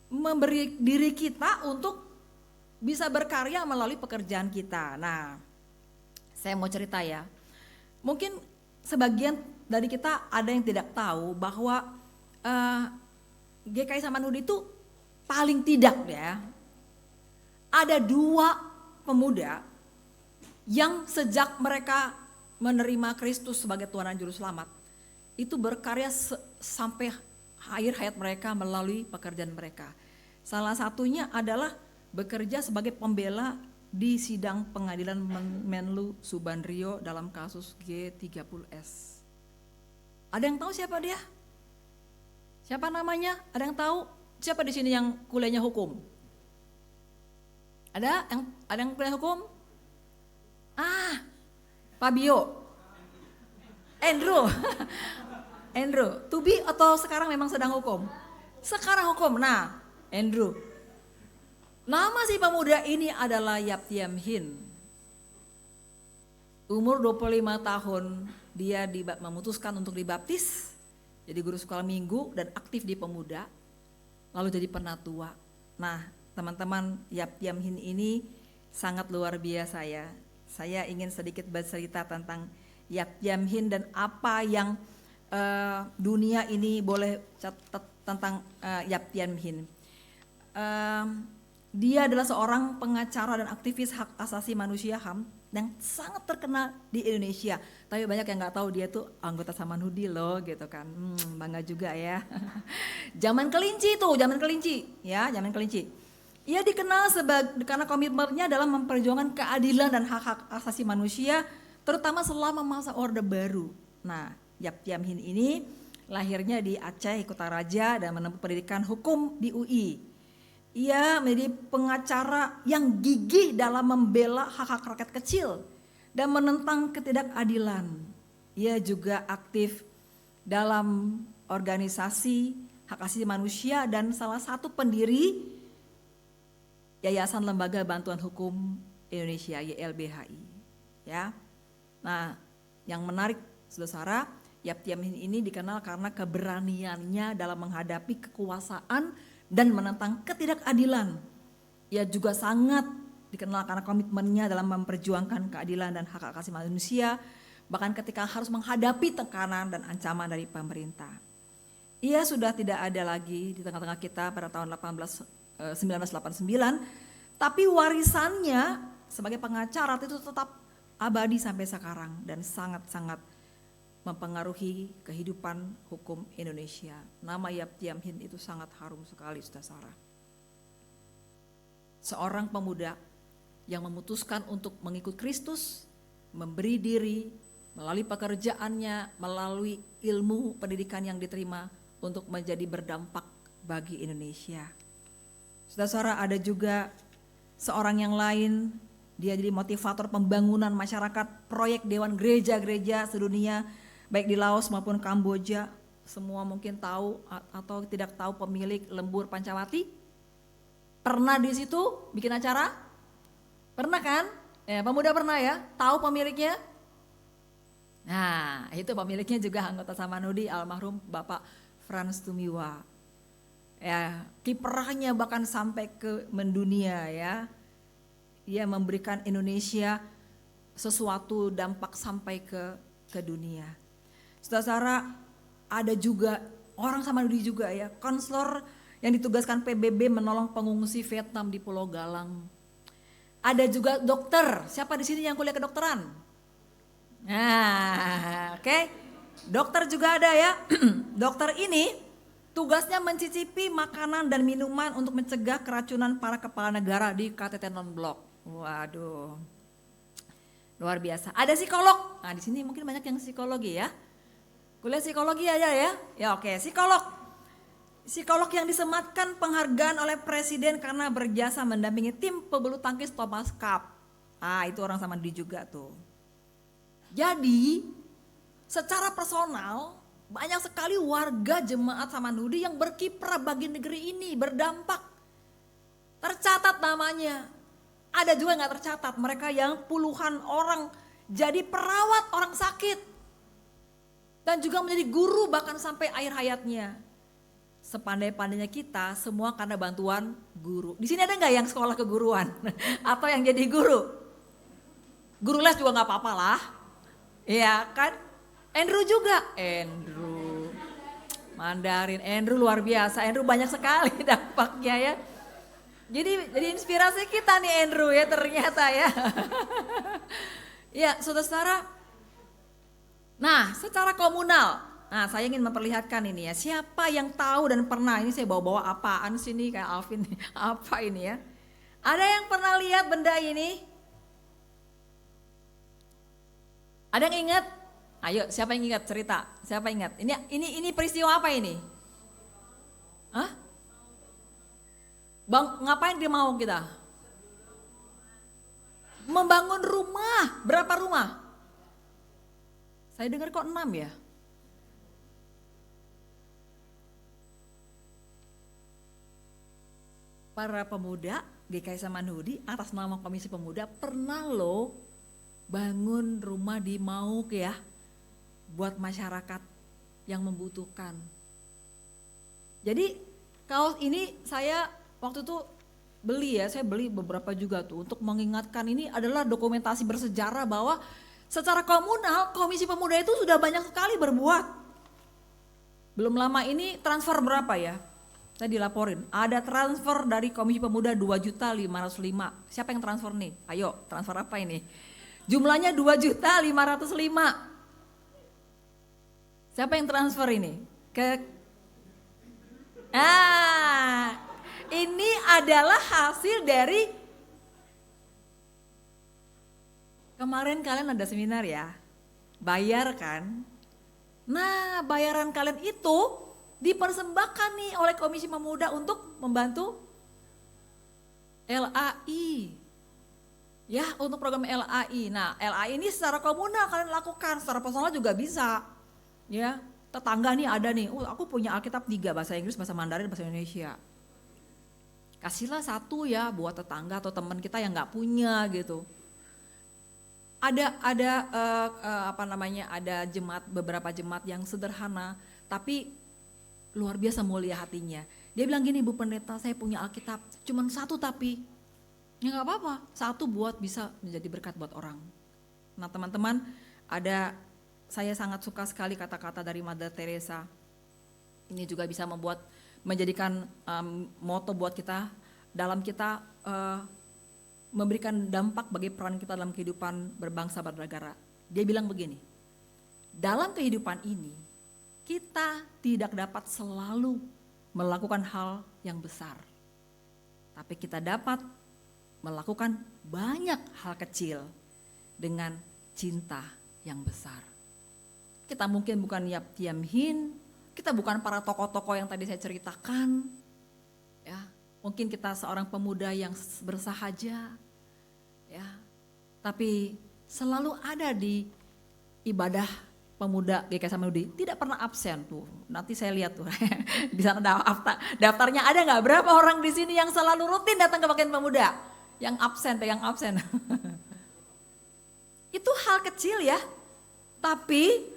memberi diri kita untuk bisa berkarya melalui pekerjaan kita. Nah, saya mau cerita ya. Mungkin sebagian dari kita ada yang tidak tahu bahwa GKI Samanhudi itu paling tidak ya, ada 2 pemuda yang sejak mereka menerima Kristus sebagai Tuhan dan Juru Selamat, itu berkarya sampai akhir hayat mereka melalui pekerjaan mereka. Salah satunya adalah bekerja sebagai pembela di sidang pengadilan Menlu Subandrio dalam kasus G30S. Ada yang tahu siapa dia? Siapa namanya? Ada yang tahu? Siapa di sini yang kuliahnya hukum? Ada yang kuliah hukum? Fabio. Andrew. Andrew, to be atau sekarang memang sedang hukum? Sekarang hukum. Nah, Andrew. Nama si pemuda ini adalah Yap Tiam Hin. Umur 25 tahun dia memutuskan untuk dibaptis. Jadi guru sekolah minggu dan aktif di pemuda. Lalu jadi penatua. Nah, teman-teman, Yap Tiam Hin ini sangat luar biasa ya. Saya ingin sedikit bercerita tentang Yap Tiam Hin dan apa yang dunia ini boleh tentang Yap Tian Hin. Dia adalah seorang pengacara dan aktivis hak asasi manusia HAM yang sangat terkenal di Indonesia. Tapi banyak yang nggak tahu dia tuh anggota Samanhudi loh gitu kan. Bangga juga ya. Zaman kelinci tuh, zaman kelinci ya, zaman kelinci. Ia dikenal karena komitmennya dalam memperjuangkan keadilan dan hak-hak asasi manusia, terutama selama masa Orde Baru. Nah, Yap Tian Hin ini lahirnya di Aceh, Kutaraja, dan menempuh pendidikan hukum di UI. Ia menjadi pengacara yang gigih dalam membela hak-hak rakyat kecil dan menentang ketidakadilan. Ia juga aktif dalam organisasi hak asasi manusia dan salah satu pendiri Yayasan Lembaga Bantuan Hukum Indonesia YLBHI. Ya, nah yang menarik saudara, Yap Tian Hin ini dikenal karena keberaniannya dalam menghadapi kekuasaan dan menentang ketidakadilan. Ia juga sangat dikenal karena komitmennya dalam memperjuangkan keadilan dan hak asasi manusia, bahkan ketika harus menghadapi tekanan dan ancaman dari pemerintah. Ia sudah tidak ada lagi di tengah-tengah kita pada tahun 1989, tapi warisannya sebagai pengacara itu tetap abadi sampai sekarang dan sangat-sangat mempengaruhi kehidupan hukum Indonesia. Nama Yap Tian Hin itu sangat harum sekali, saudara. Seorang pemuda yang memutuskan untuk mengikut Kristus, memberi diri melalui pekerjaannya, melalui ilmu pendidikan yang diterima untuk menjadi berdampak bagi Indonesia. Saudara, ada juga seorang yang lain, dia jadi motivator pembangunan masyarakat, proyek Dewan Gereja-gereja sedunia, baik di Laos maupun Kamboja. Semua mungkin tahu atau tidak tahu pemilik Lembur Pancawati. Pernah di situ bikin acara? Pernah kan? Pemuda pernah ya? Tahu pemiliknya? Nah, itu pemiliknya juga anggota Samanhudi, almarhum Bapak Frans Tumiwa. Ya, kiprahnya bahkan sampai ke mendunia ya. Ia memberikan Indonesia sesuatu dampak sampai ke dunia. Saudara, ada juga orang Samanhudi juga ya, konselor yang ditugaskan PBB menolong pengungsi Vietnam di Pulau Galang. Ada juga dokter, siapa di sini yang kuliah kedokteran? Nah, oke. Dokter juga ada ya. Dokter ini tugasnya mencicipi makanan dan minuman untuk mencegah keracunan para kepala negara di KTT non-blok. Waduh, luar biasa. Ada psikolog. Nah, di sini mungkin banyak yang psikologi ya. Kuliah psikologi aja ya. Ya oke, psikolog. Psikolog yang disematkan penghargaan oleh presiden karena berjasa mendampingi tim pebulu tangkis Thomas Cup. Ah, itu orang Samanhudi juga tuh. Jadi, secara personal banyak sekali warga jemaat Samanhudi yang berkiprah bagi negeri ini, berdampak. Tercatat namanya. Ada juga nggak tercatat, mereka yang puluhan orang jadi perawat orang sakit. Dan juga menjadi guru bahkan sampai akhir hayatnya. Sepandai-pandainya kita semua karena bantuan guru. Di sini ada nggak yang sekolah keguruan? Atau yang jadi guru? Guru les juga nggak apa-apa lah. Iya kan? Andrew juga. Andrew. Mandarin. Andrew luar biasa. Andrew banyak sekali dampaknya ya. Jadi inspirasi kita nih Andrew ya ternyata ya. Ya saudara. Nah secara komunal, nah saya ingin memperlihatkan ini ya. Siapa yang tahu dan pernah, ini saya bawa-bawa apaan sini kayak Alvin, apa ini ya. Ada yang pernah lihat benda ini? Ada yang ingat? Ayo siapa yang ingat cerita, siapa yang ingat? Ini peristiwa apa ini? Hah? Bang, ngapain dia mau kita? Membangun rumah, berapa rumah? Saya dengar kok 6 ya? Para pemuda GKI Samanhudi atas nama Komisi Pemuda pernah loh bangun rumah di Mauk ya buat masyarakat yang membutuhkan. Jadi kaos ini saya waktu itu beli ya, saya beli beberapa juga tuh untuk mengingatkan ini adalah dokumentasi bersejarah bahwa secara komunal Komisi Pemuda itu sudah banyak sekali berbuat. Belum lama ini transfer berapa ya? Saya dilaporin, ada transfer dari Komisi Pemuda 2.505.000. Siapa yang transfer nih? Ayo, transfer apa ini? Jumlahnya 2.505.000. Siapa yang transfer ini? Ini adalah hasil dari kemarin kalian ada seminar ya, bayar kan? Nah, bayaran kalian itu dipersembahkan nih oleh Komisi Pemuda untuk membantu LAI. Ya, untuk program LAI. Nah, LAI ini secara komunal kalian lakukan, secara personal juga bisa. Ya, tetangga nih ada nih, aku punya Alkitab 3, bahasa Inggris, bahasa Mandarin, bahasa Indonesia. Kasihlah satu ya buat tetangga atau teman kita yang nggak punya gitu. Ada jemaat, beberapa jemaat yang sederhana tapi luar biasa mulia hatinya. Dia bilang gini, Bu Pendeta, saya punya Alkitab cuman satu, tapi ya nggak apa-apa, satu buat bisa menjadi berkat buat orang. Nah teman-teman, saya sangat suka sekali kata-kata dari Mother Teresa. Ini juga bisa menjadikan moto buat kita dalam kita memberikan dampak bagi peran kita dalam kehidupan berbangsa bernegara. Dia bilang begini, dalam kehidupan ini kita tidak dapat selalu melakukan hal yang besar, tapi kita dapat melakukan banyak hal kecil dengan cinta yang besar. Kita mungkin bukan Yap Tiam Hin, kita bukan para tokoh-tokoh yang tadi saya ceritakan, ya. Mungkin kita seorang pemuda yang bersahaja, ya, tapi selalu ada di ibadah pemuda GKI Samanhudi, tidak pernah absen tuh. Nanti saya lihat tuh di sana daftarnya ada nggak, berapa orang di sini yang selalu rutin datang ke bagian pemuda, yang absen, pegang absen. Itu hal kecil ya, tapi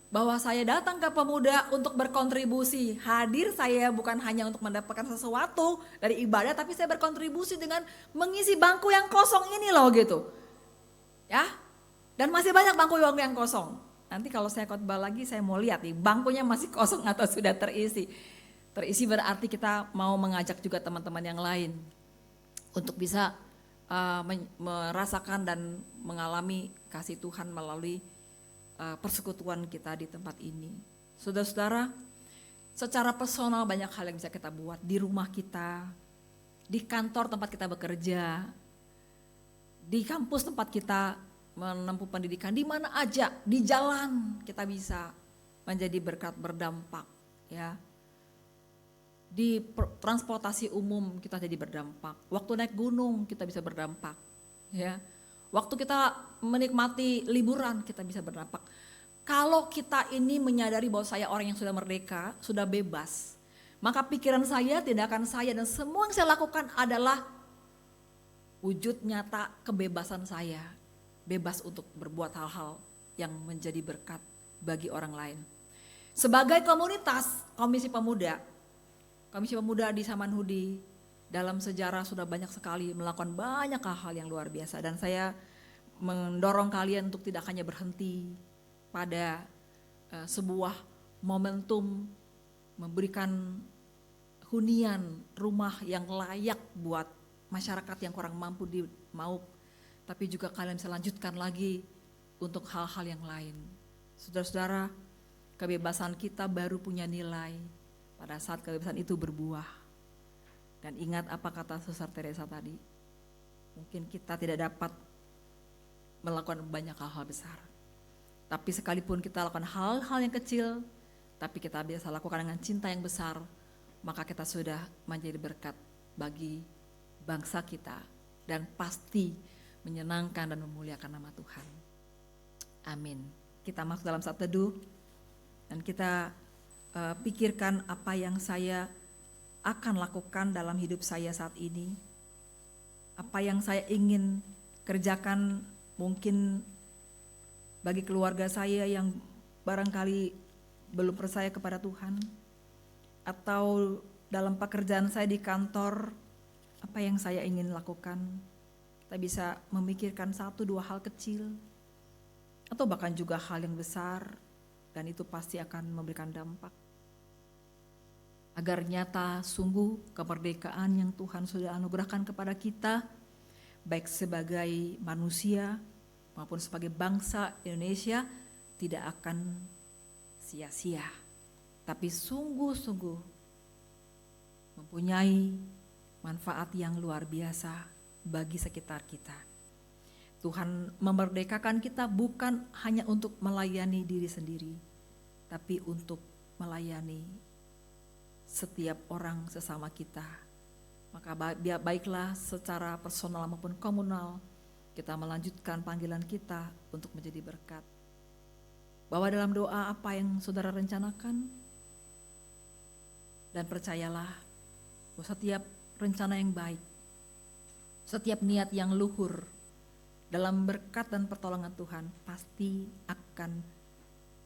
bahwa saya datang ke pemuda untuk berkontribusi, hadir saya bukan hanya untuk mendapatkan sesuatu dari ibadah, tapi saya berkontribusi dengan mengisi bangku yang kosong ini loh gitu. Ya, dan masih banyak bangku yang kosong. Nanti kalau saya khotbah lagi saya mau lihat nih bangkunya masih kosong atau sudah terisi. Terisi berarti kita mau mengajak juga teman-teman yang lain untuk bisa merasakan dan mengalami kasih Tuhan melalui persekutuan kita di tempat ini. Saudara-saudara, secara personal banyak hal yang bisa kita buat di rumah kita, di kantor tempat kita bekerja, di kampus tempat kita menempuh pendidikan, di mana aja, di jalan kita bisa menjadi berkat, berdampak, ya. Di transportasi umum kita jadi berdampak, waktu naik gunung kita bisa berdampak, ya. Waktu kita menikmati liburan kita bisa berdampak. Kalau kita ini menyadari bahwa saya orang yang sudah merdeka, sudah bebas, maka pikiran saya, tindakan saya dan semua yang saya lakukan adalah wujud nyata kebebasan saya. Bebas untuk berbuat hal-hal yang menjadi berkat bagi orang lain. Sebagai komunitas Komisi Pemuda di Samanhudi dalam sejarah sudah banyak sekali melakukan banyak hal-hal yang luar biasa, dan saya mendorong kalian untuk tidak hanya berhenti pada sebuah momentum memberikan hunian rumah yang layak buat masyarakat yang kurang mampu di Mauk, tapi juga kalian bisa lanjutkan lagi untuk hal-hal yang lain. Saudara-saudara, kebebasan kita baru punya nilai pada saat kebebasan itu berbuah. Dan ingat apa kata Suster Teresa tadi, mungkin kita tidak dapat melakukan banyak hal-hal besar, tapi sekalipun kita lakukan hal-hal yang kecil, tapi kita bisa lakukan dengan cinta yang besar, maka kita sudah menjadi berkat bagi bangsa kita dan pasti menyenangkan dan memuliakan nama Tuhan. Amin. Kita masuk dalam saat teduh dan kita pikirkan apa yang saya akan lakukan dalam hidup saya saat ini, apa yang saya ingin kerjakan mungkin bagi keluarga saya yang barangkali belum percaya kepada Tuhan, atau dalam pekerjaan saya di kantor, apa yang saya ingin lakukan. Kita bisa memikirkan 1-2 hal kecil, atau bahkan juga hal yang besar, dan itu pasti akan memberikan dampak. agar nyata sungguh kemerdekaan yang Tuhan sudah anugerahkan kepada kita, baik sebagai manusia maupun sebagai bangsa Indonesia, tidak akan sia-sia, tapi sungguh-sungguh mempunyai manfaat yang luar biasa bagi sekitar kita. Tuhan memerdekakan kita bukan hanya untuk melayani diri sendiri, tapi untuk melayani setiap orang sesama kita. Maka baiklah secara personal maupun komunal kita melanjutkan panggilan kita untuk menjadi berkat. Bahwa dalam doa apa yang saudara rencanakan, dan percayalah bahwa setiap rencana yang baik, setiap niat yang luhur dalam berkat dan pertolongan Tuhan pasti akan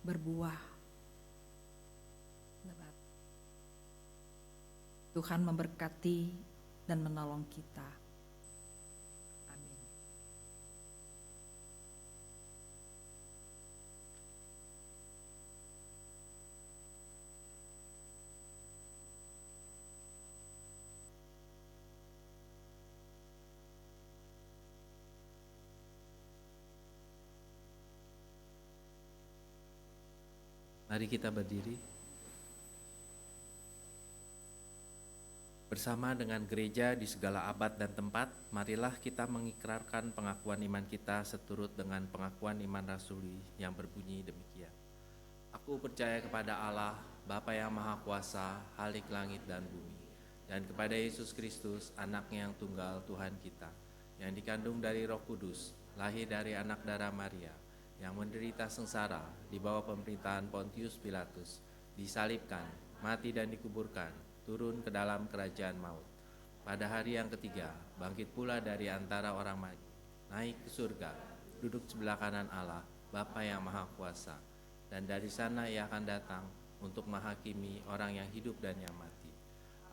berbuah. Tuhan memberkati dan menolong kita. Amin. Mari kita berdiri. Bersama dengan gereja di segala abad dan tempat, marilah kita mengikrarkan pengakuan iman kita seturut dengan pengakuan iman rasuli yang berbunyi demikian. Aku percaya kepada Allah, Bapa yang Maha Kuasa, Khalik langit dan bumi, dan kepada Yesus Kristus, Anaknya yang tunggal Tuhan kita, yang dikandung dari Roh Kudus, lahir dari anak darah Maria, yang menderita sengsara di bawah pemerintahan Pontius Pilatus, disalibkan, mati dan dikuburkan, turun ke dalam kerajaan maut. Pada hari yang ketiga, bangkit pula dari antara orang mati, naik ke surga, duduk sebelah kanan Allah, Bapa yang Maha Kuasa, dan dari sana Ia akan datang untuk menghakimi orang yang hidup dan yang mati.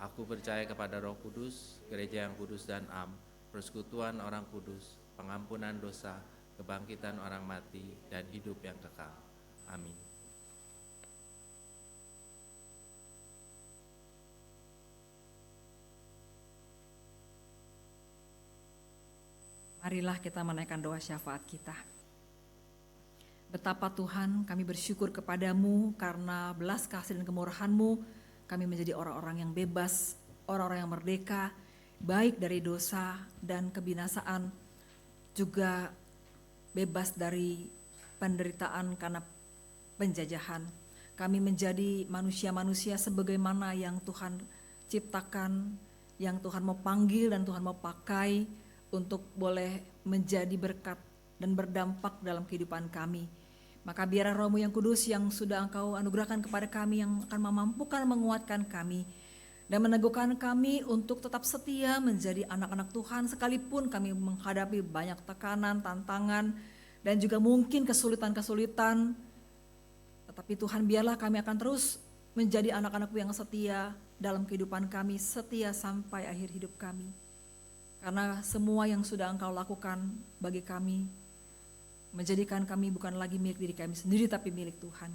Aku percaya kepada Roh Kudus, gereja yang kudus dan am, persekutuan orang kudus, pengampunan dosa, kebangkitan orang mati, dan hidup yang kekal. Amin. Marilah kita menaikkan doa syafaat kita. Betapa Tuhan kami bersyukur kepadamu karena belas kasih dan kemurahan-Mu kami menjadi orang-orang yang bebas, orang-orang yang merdeka, baik dari dosa dan kebinasaan, juga bebas dari penderitaan karena penjajahan. Kami menjadi manusia-manusia sebagaimana yang Tuhan ciptakan, yang Tuhan mau panggil dan Tuhan mau pakai untuk boleh menjadi berkat dan berdampak dalam kehidupan kami. Maka biarlah Roh-Mu yang kudus yang sudah Engkau anugerahkan kepada kami, yang akan memampukan menguatkan kami dan meneguhkan kami untuk tetap setia menjadi anak-anak Tuhan sekalipun kami menghadapi banyak tekanan, tantangan, dan juga mungkin kesulitan-kesulitan. Tetapi Tuhan, biarlah kami akan terus menjadi anak-anak-Mu yang setia dalam kehidupan kami, setia sampai akhir hidup kami. Karena semua yang sudah Engkau lakukan bagi kami, menjadikan kami bukan lagi milik diri kami sendiri, tapi milik Tuhan.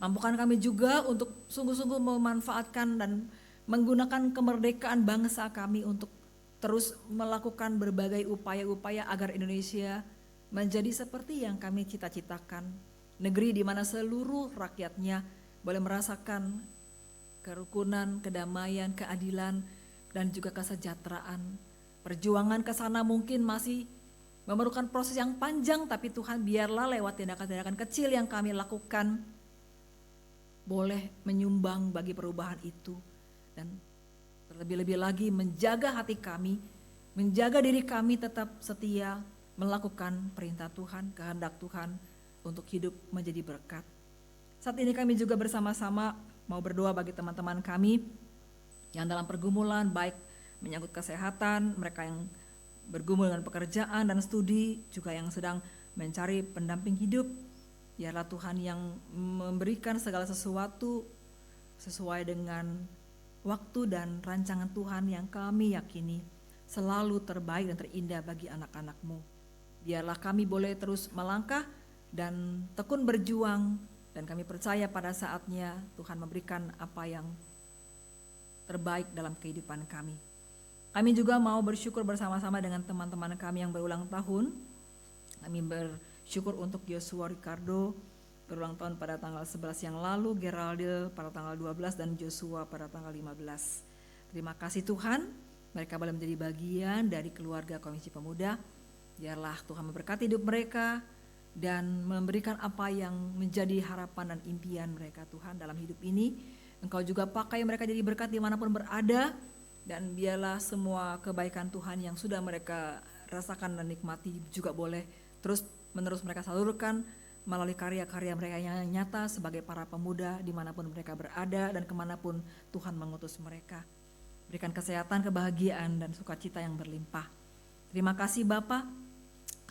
Mampukan kami juga untuk sungguh-sungguh memanfaatkan dan menggunakan kemerdekaan bangsa kami untuk terus melakukan berbagai upaya-upaya agar Indonesia menjadi seperti yang kami cita-citakan. Negeri di mana seluruh rakyatnya boleh merasakan kerukunan, kedamaian, keadilan, dan juga kesejahteraan. Perjuangan ke sana mungkin masih memerlukan proses yang panjang, tapi Tuhan, biarlah lewat tindakan-tindakan kecil yang kami lakukan boleh menyumbang bagi perubahan itu, dan terlebih-lebih lagi menjaga hati kami, menjaga diri kami tetap setia melakukan perintah Tuhan, kehendak Tuhan untuk hidup menjadi berkat. Saat ini kami juga bersama-sama mau berdoa bagi teman-teman kami yang dalam pergumulan, baik menyangkut kesehatan, mereka yang bergumul dengan pekerjaan dan studi, juga yang sedang mencari pendamping hidup. Biarlah Tuhan yang memberikan segala sesuatu sesuai dengan waktu dan rancangan Tuhan yang kami yakini selalu terbaik dan terindah bagi anak-anak-Mu. Biarlah kami boleh terus melangkah dan tekun berjuang, dan kami percaya pada saatnya Tuhan memberikan apa yang terbaik dalam kehidupan kami. Kami juga mau bersyukur bersama-sama dengan teman-teman kami yang berulang tahun. Kami bersyukur untuk Joshua Ricardo berulang tahun pada tanggal 11 yang lalu, Geraldine pada tanggal 12 dan Joshua pada tanggal 15. Terima kasih Tuhan, mereka boleh menjadi bagian dari keluarga Komisi Pemuda. Biarlah Tuhan memberkati hidup mereka dan memberikan apa yang menjadi harapan dan impian mereka Tuhan dalam hidup ini. Engkau juga pakai mereka jadi berkat dimanapun berada, dan biarlah semua kebaikan Tuhan yang sudah mereka rasakan dan nikmati juga boleh terus menerus mereka salurkan melalui karya-karya mereka yang nyata sebagai para pemuda dimanapun mereka berada dan kemanapun Tuhan mengutus mereka. Berikan kesehatan, kebahagiaan, dan sukacita yang berlimpah. Terima kasih Bapak,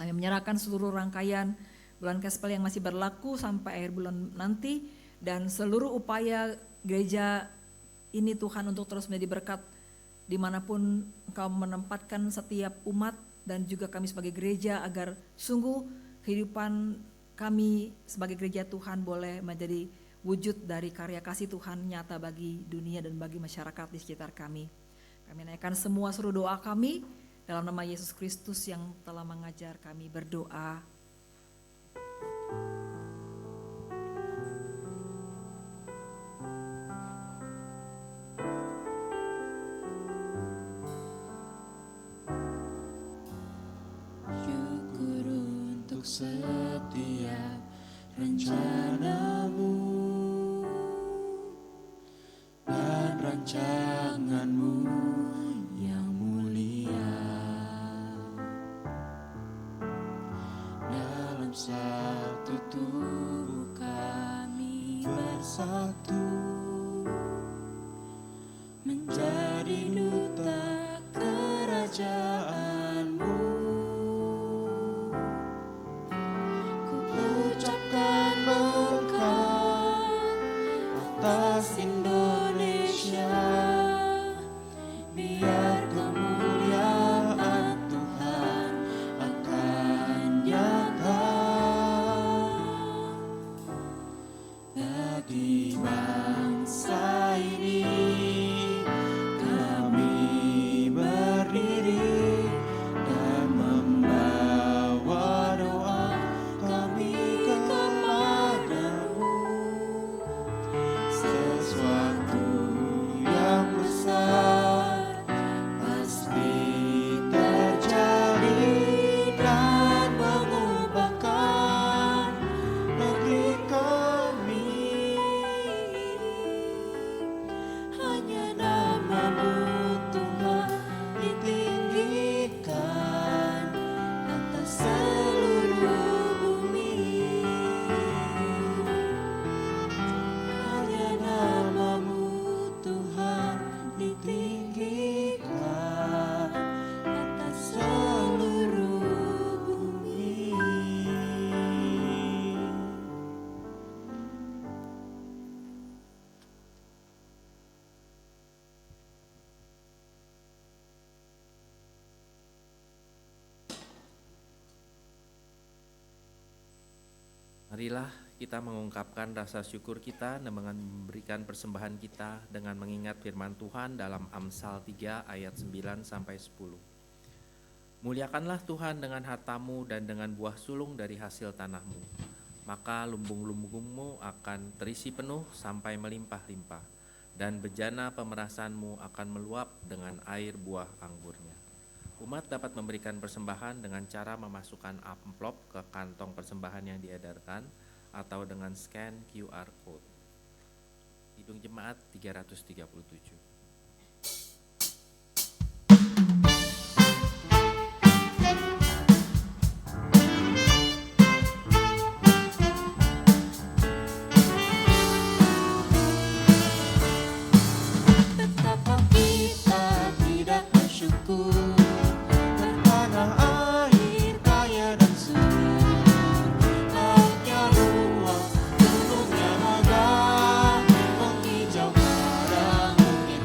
kami menyerahkan seluruh rangkaian bulan Gospel yang masih berlaku sampai akhir bulan nanti, dan seluruh upaya gereja ini Tuhan untuk terus menjadi berkat dimanapun Engkau menempatkan setiap umat dan juga kami sebagai gereja, agar sungguh kehidupan kami sebagai gereja Tuhan boleh menjadi wujud dari karya kasih Tuhan nyata bagi dunia dan bagi masyarakat di sekitar kami. Kami naikkan semua seluruh doa kami dalam nama Yesus Kristus yang telah mengajar kami berdoa. Syukur untuk setiap rencanamu dan rancanganmu yang mulia. Dalam satu tubuh kami bersatu, menjadi duta kerajaanmu. Ku ucapkan berkat atas Indonesia, biar kemuliaan Tuhan akan nyata bagi bangsa ini. Kami berdiri dan membawa doa kami kepadamu. Sesuatu yang besar pasti terjadi dan mengubahkan negeri kami. Hanya nama-Mu Tuhan ditinggikan atas seluruh bumi. Hanya nama-Mu Tuhan ditinggikan atas seluruh bumi. Marilah kita mengungkapkan rasa syukur kita dan memberikan persembahan kita dengan mengingat firman Tuhan dalam Amsal 3 ayat 9 sampai 10. Muliakanlah Tuhan dengan hartamu dan dengan buah sulung dari hasil tanahmu. Maka lumbung-lumbungmu akan terisi penuh sampai melimpah-limpah, dan bejana pemerasanmu akan meluap dengan air buah anggurnya. Umat dapat memberikan persembahan dengan cara memasukkan amplop ke kantong persembahan yang diedarkan atau dengan scan QR Code. Hidung Jemaat 337. Betapa kita tidak bersyukur, bertanah air kaya dan subur, lautnya luas, gunungnya megah, menghijau padang bukit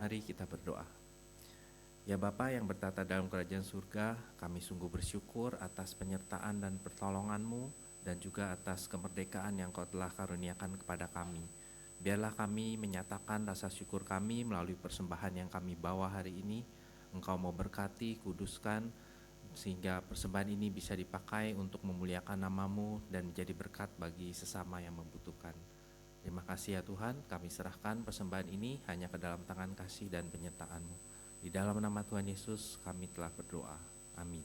Mari kita berdoa. Ya Bapa yang bertata dalam kerajaan surga, kami sungguh bersyukur atas penyertaan dan pertolongan-Mu dan juga atas kemerdekaan yang Kau telah karuniakan kepada kami. Biarlah kami menyatakan rasa syukur kami melalui persembahan yang kami bawa hari ini. Engkau mau berkati, kuduskan, sehingga persembahan ini bisa dipakai untuk memuliakan nama-Mu dan menjadi berkat bagi sesama yang membutuhkan. Terima kasih ya Tuhan, kami serahkan persembahan ini hanya ke dalam tangan kasih dan penyertaan-Mu. Di dalam nama Tuhan Yesus kami telah berdoa. Amin.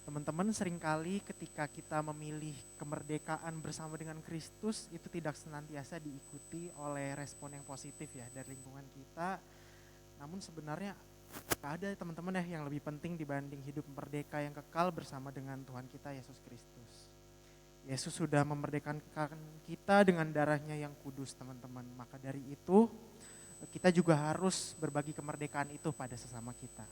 Teman-teman, seringkali ketika kita memilih kemerdekaan bersama dengan Kristus itu tidak senantiasa diikuti oleh respon yang positif ya dari lingkungan kita. Namun sebenarnya ada teman-teman ya yang lebih penting dibanding hidup merdeka yang kekal bersama dengan Tuhan kita Yesus Kristus. Yesus sudah memerdekakan kita dengan darahnya yang kudus teman-teman. Maka dari itu kita juga harus berbagi kemerdekaan itu pada sesama kita.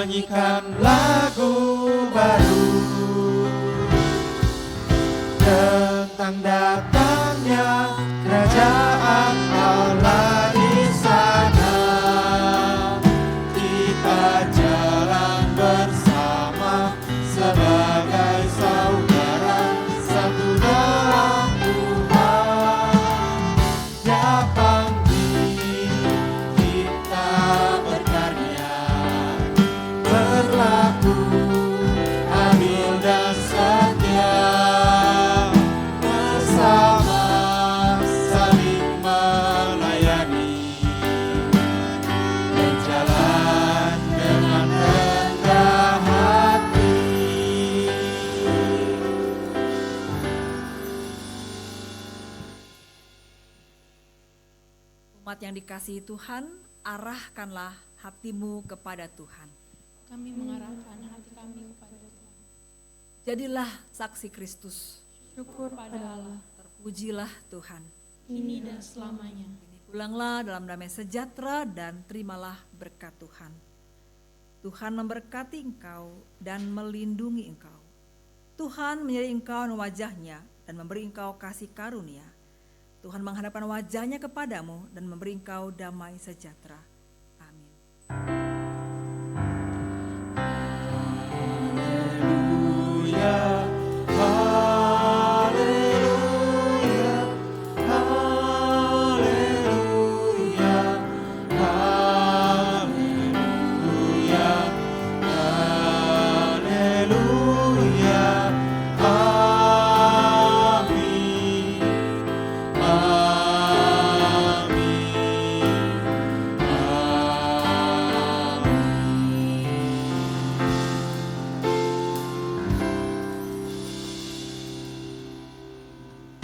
Nyanyikan lagu baru tentang datangnya kerajaan Allah di sana. Kita jalan bersama sebagai saudara satu dalam Tuhan. Dia panggil kita berkarya, berlaku adil dan setia, bersama saling melayani, berjalan dengan rendah hati. Umat yang dikasihi Tuhan, arahkanlah hatimu kepada Tuhan. Kami mengarahkan hati kami kepada Tuhan. Jadilah saksi Kristus. Syukur Kepada Allah, Terpujilah Tuhan. kini dan selamanya. Pulanglah dalam damai sejahtera dan terimalah berkat Tuhan. Tuhan memberkati engkau dan melindungi engkau. Tuhan menyertai engkau dengan wajahnya dan memberi engkau kasih karunia. Tuhan menghadapkan wajahnya kepadamu dan memberi engkau damai sejahtera. Amin.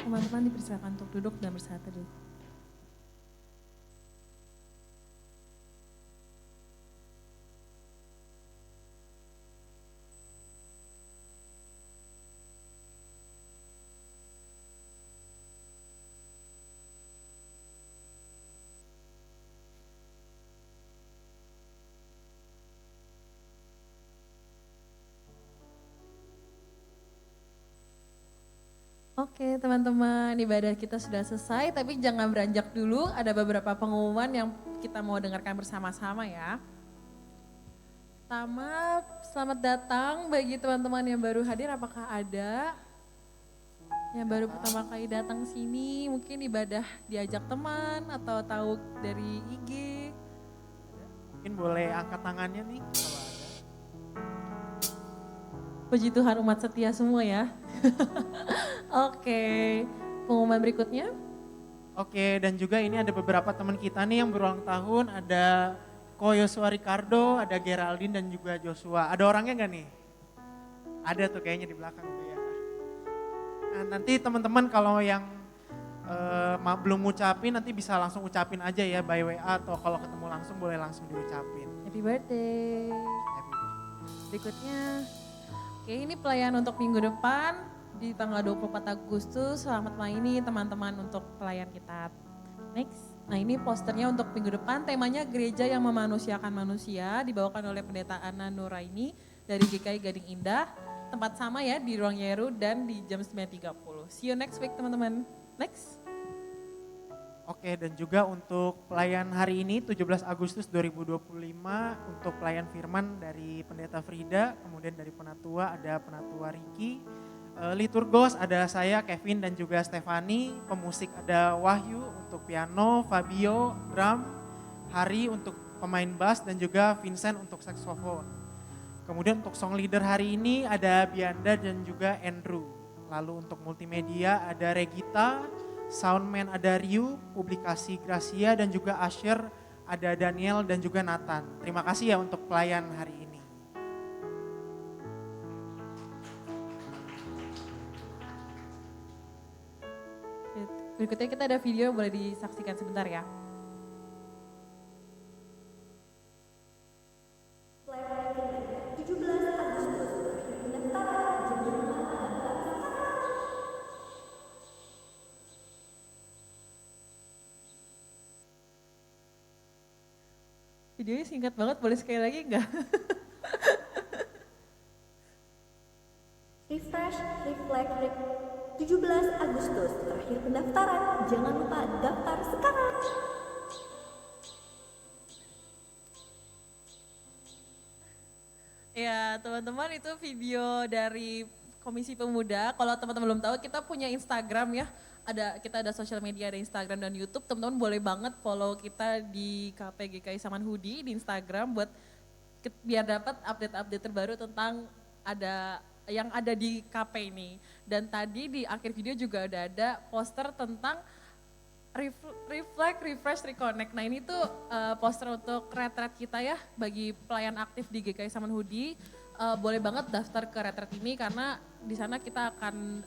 Teman-teman dipersilakan untuk duduk dan bersatu dulu. Oke teman-teman, ibadah kita sudah selesai, tapi jangan beranjak dulu, ada beberapa pengumuman yang kita mau dengarkan bersama-sama ya. Pertama, selamat datang bagi teman-teman yang baru hadir, apakah ada yang baru pertama kali datang sini, mungkin ibadah diajak teman atau tahu dari IG. Mungkin boleh angkat tangannya nih kalau ada. Puji Tuhan umat setia semua ya. Oke, pengumuman berikutnya. Oke, dan juga ini ada beberapa teman kita nih yang berulang tahun, ada Ko Yosua Ricardo, ada Geraldine dan juga Joshua. Ada orangnya nggak nih? Ada tuh kayaknya di belakang tuh ya. Nah, nanti teman-teman kalau yang belum ngucapin nanti bisa langsung ucapin aja ya by WA atau kalau ketemu langsung boleh langsung diucapin. Happy birthday. Happy birthday. Berikutnya, oke ini pelayanan untuk minggu depan di tanggal 24 Agustus. Selamat melayani teman-teman untuk pelayan kita. Next. Nah ini posternya untuk minggu depan, temanya gereja yang memanusiakan manusia, dibawakan oleh Pendeta Ana Nuraini dari GKI Gading Indah. Tempat sama ya di Ruang Yeru dan di jam 9.30. See you next week teman-teman. Next. Oke, dan juga untuk pelayan hari ini 17 Agustus 2025 untuk pelayan firman dari Pendeta Frida, kemudian dari Penatua ada Penatua Riki, liturgos ada saya Kevin dan juga Stefani, pemusik ada Wahyu untuk piano, Fabio drum, Hari untuk pemain bass dan juga Vincent untuk saksofon. Kemudian untuk song leader hari ini ada Bianda dan juga Andrew. Lalu untuk multimedia ada Regita, soundman ada Ryu, publikasi Gracia dan juga Asher, ada Daniel dan juga Nathan. Terima kasih ya untuk pelayan hari ini. Berikutnya kita ada video boleh disaksikan sebentar ya. Videonya singkat banget, boleh sekali lagi enggak? Refresh, reflect, 17 Agustus, terakhir pendaftaran. Jangan lupa daftar sekarang. Ya teman-teman, itu video dari Komisi Pemuda. Kalau teman-teman belum tahu, kita punya Instagram ya. Kita ada sosial media, ada Instagram dan YouTube. Teman-teman boleh banget follow kita di KPGKI Samanhudi di Instagram buat biar dapat update-update terbaru tentang yang ada di KP ini. Dan tadi di akhir video juga udah ada poster tentang Reflect, Refresh, Reconnect. Nah ini tuh poster untuk retret kita ya bagi pelayan aktif di GKI Samanhudi. Boleh banget daftar ke retret ini karena di sana kita akan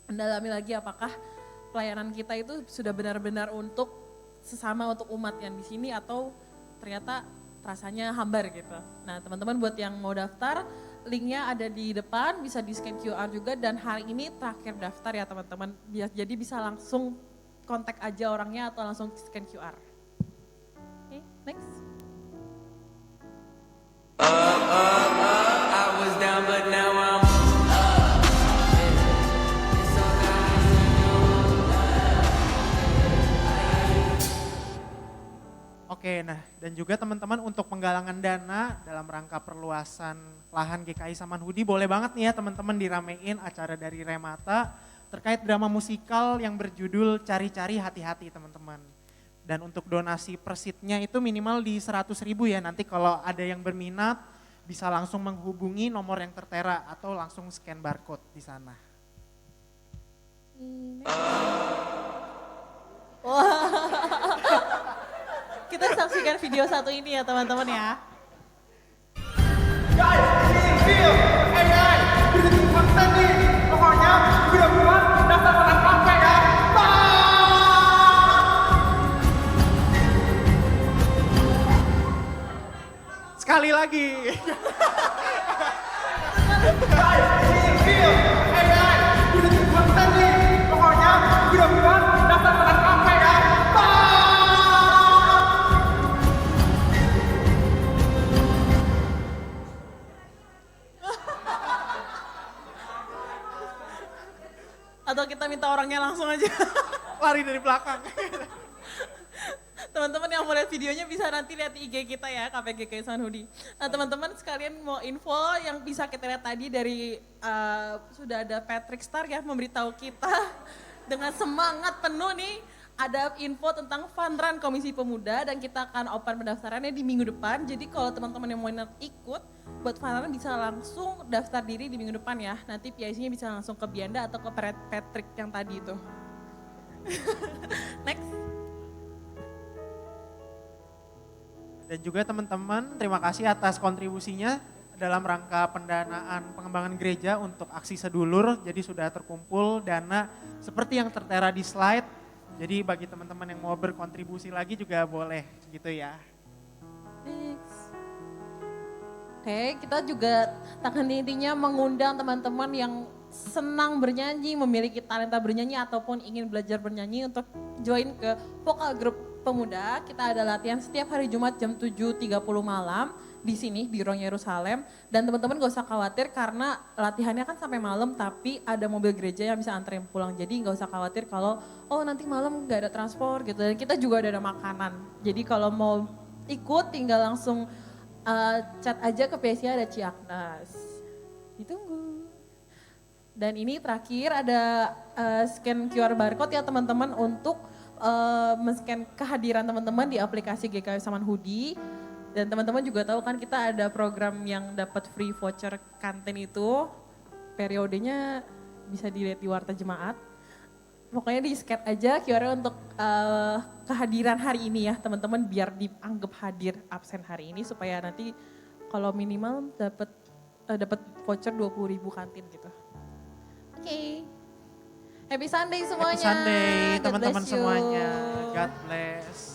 mendalami lagi apakah pelayanan kita itu sudah benar-benar untuk sesama, untuk umat yang di sini atau ternyata rasanya hambar gitu. Nah teman-teman buat yang mau daftar, linknya ada di depan, bisa di scan QR juga, dan hari ini terakhir daftar ya teman-teman. Jadi bisa langsung kontak aja orangnya atau langsung scan QR. Oke, next. I was down but now I'm Oke, nah dan juga teman-teman untuk penggalangan dana dalam rangka perluasan lahan GKI Samanhudi, boleh banget nih ya teman-teman diramein acara dari Remata terkait drama musikal yang berjudul Cari-Cari Hati-Hati teman-teman. Dan untuk donasi per seatnya itu minimal di 100.000 ya, nanti kalau ada yang berminat bisa langsung menghubungi nomor yang tertera atau langsung scan barcode di sana. Kita saksikan video satu ini ya teman-teman ya. Sekali lagi. Atau kita minta orangnya langsung aja. Lari dari belakang. Teman-teman yang mau lihat videonya bisa nanti lihat di IG kita ya, KPGK Samanhudi. Nah teman-teman sekalian mau info yang bisa kita lihat tadi dari sudah ada Patrick Star ya memberitahu kita dengan semangat penuh nih ada info tentang Fun Run Komisi Pemuda dan kita akan open pendaftarannya di minggu depan. Jadi kalau teman-teman yang mau ikut buat Fun Run bisa langsung daftar diri di minggu depan ya. Nanti PIC-nya bisa langsung ke Bianda atau ke Patrick yang tadi itu. Next. Dan juga teman-teman terima kasih atas kontribusinya dalam rangka pendanaan pengembangan gereja untuk aksi sedulur. Jadi sudah terkumpul dana seperti yang tertera di slide. Jadi bagi teman-teman yang mau berkontribusi lagi juga boleh gitu ya. Oke, kita juga tak henti-hentinya mengundang teman-teman yang senang bernyanyi, memiliki talenta bernyanyi ataupun ingin belajar bernyanyi untuk join ke vokal grup pemuda. Kita ada latihan setiap hari Jumat jam 7.30 malam di sini di Ruang Yerusalem. Dan teman-teman gak usah khawatir karena latihannya kan sampai malam tapi ada mobil gereja yang bisa anterin pulang. Jadi gak usah khawatir kalau nanti malam gak ada transport gitu. Dan kita juga ada makanan. Jadi kalau mau ikut tinggal langsung chat aja ke PSI ada Ciaknas. Ditunggu. Dan ini terakhir ada scan QR barcode ya teman-teman untuk men-scan kehadiran teman-teman di aplikasi GKI Samanhudi. Dan teman-teman juga tahu kan kita ada program yang dapat free voucher kantin itu. Periodenya bisa dilihat di Warta Jemaat. Pokoknya di-scan aja QR untuk kehadiran hari ini ya teman-teman biar dianggap hadir absen hari ini supaya nanti kalau minimal dapat voucher 20.000 kantin gitu. Oke. Happy Sunday semuanya. Happy Sunday God teman-teman bless you. semuanya. God bless.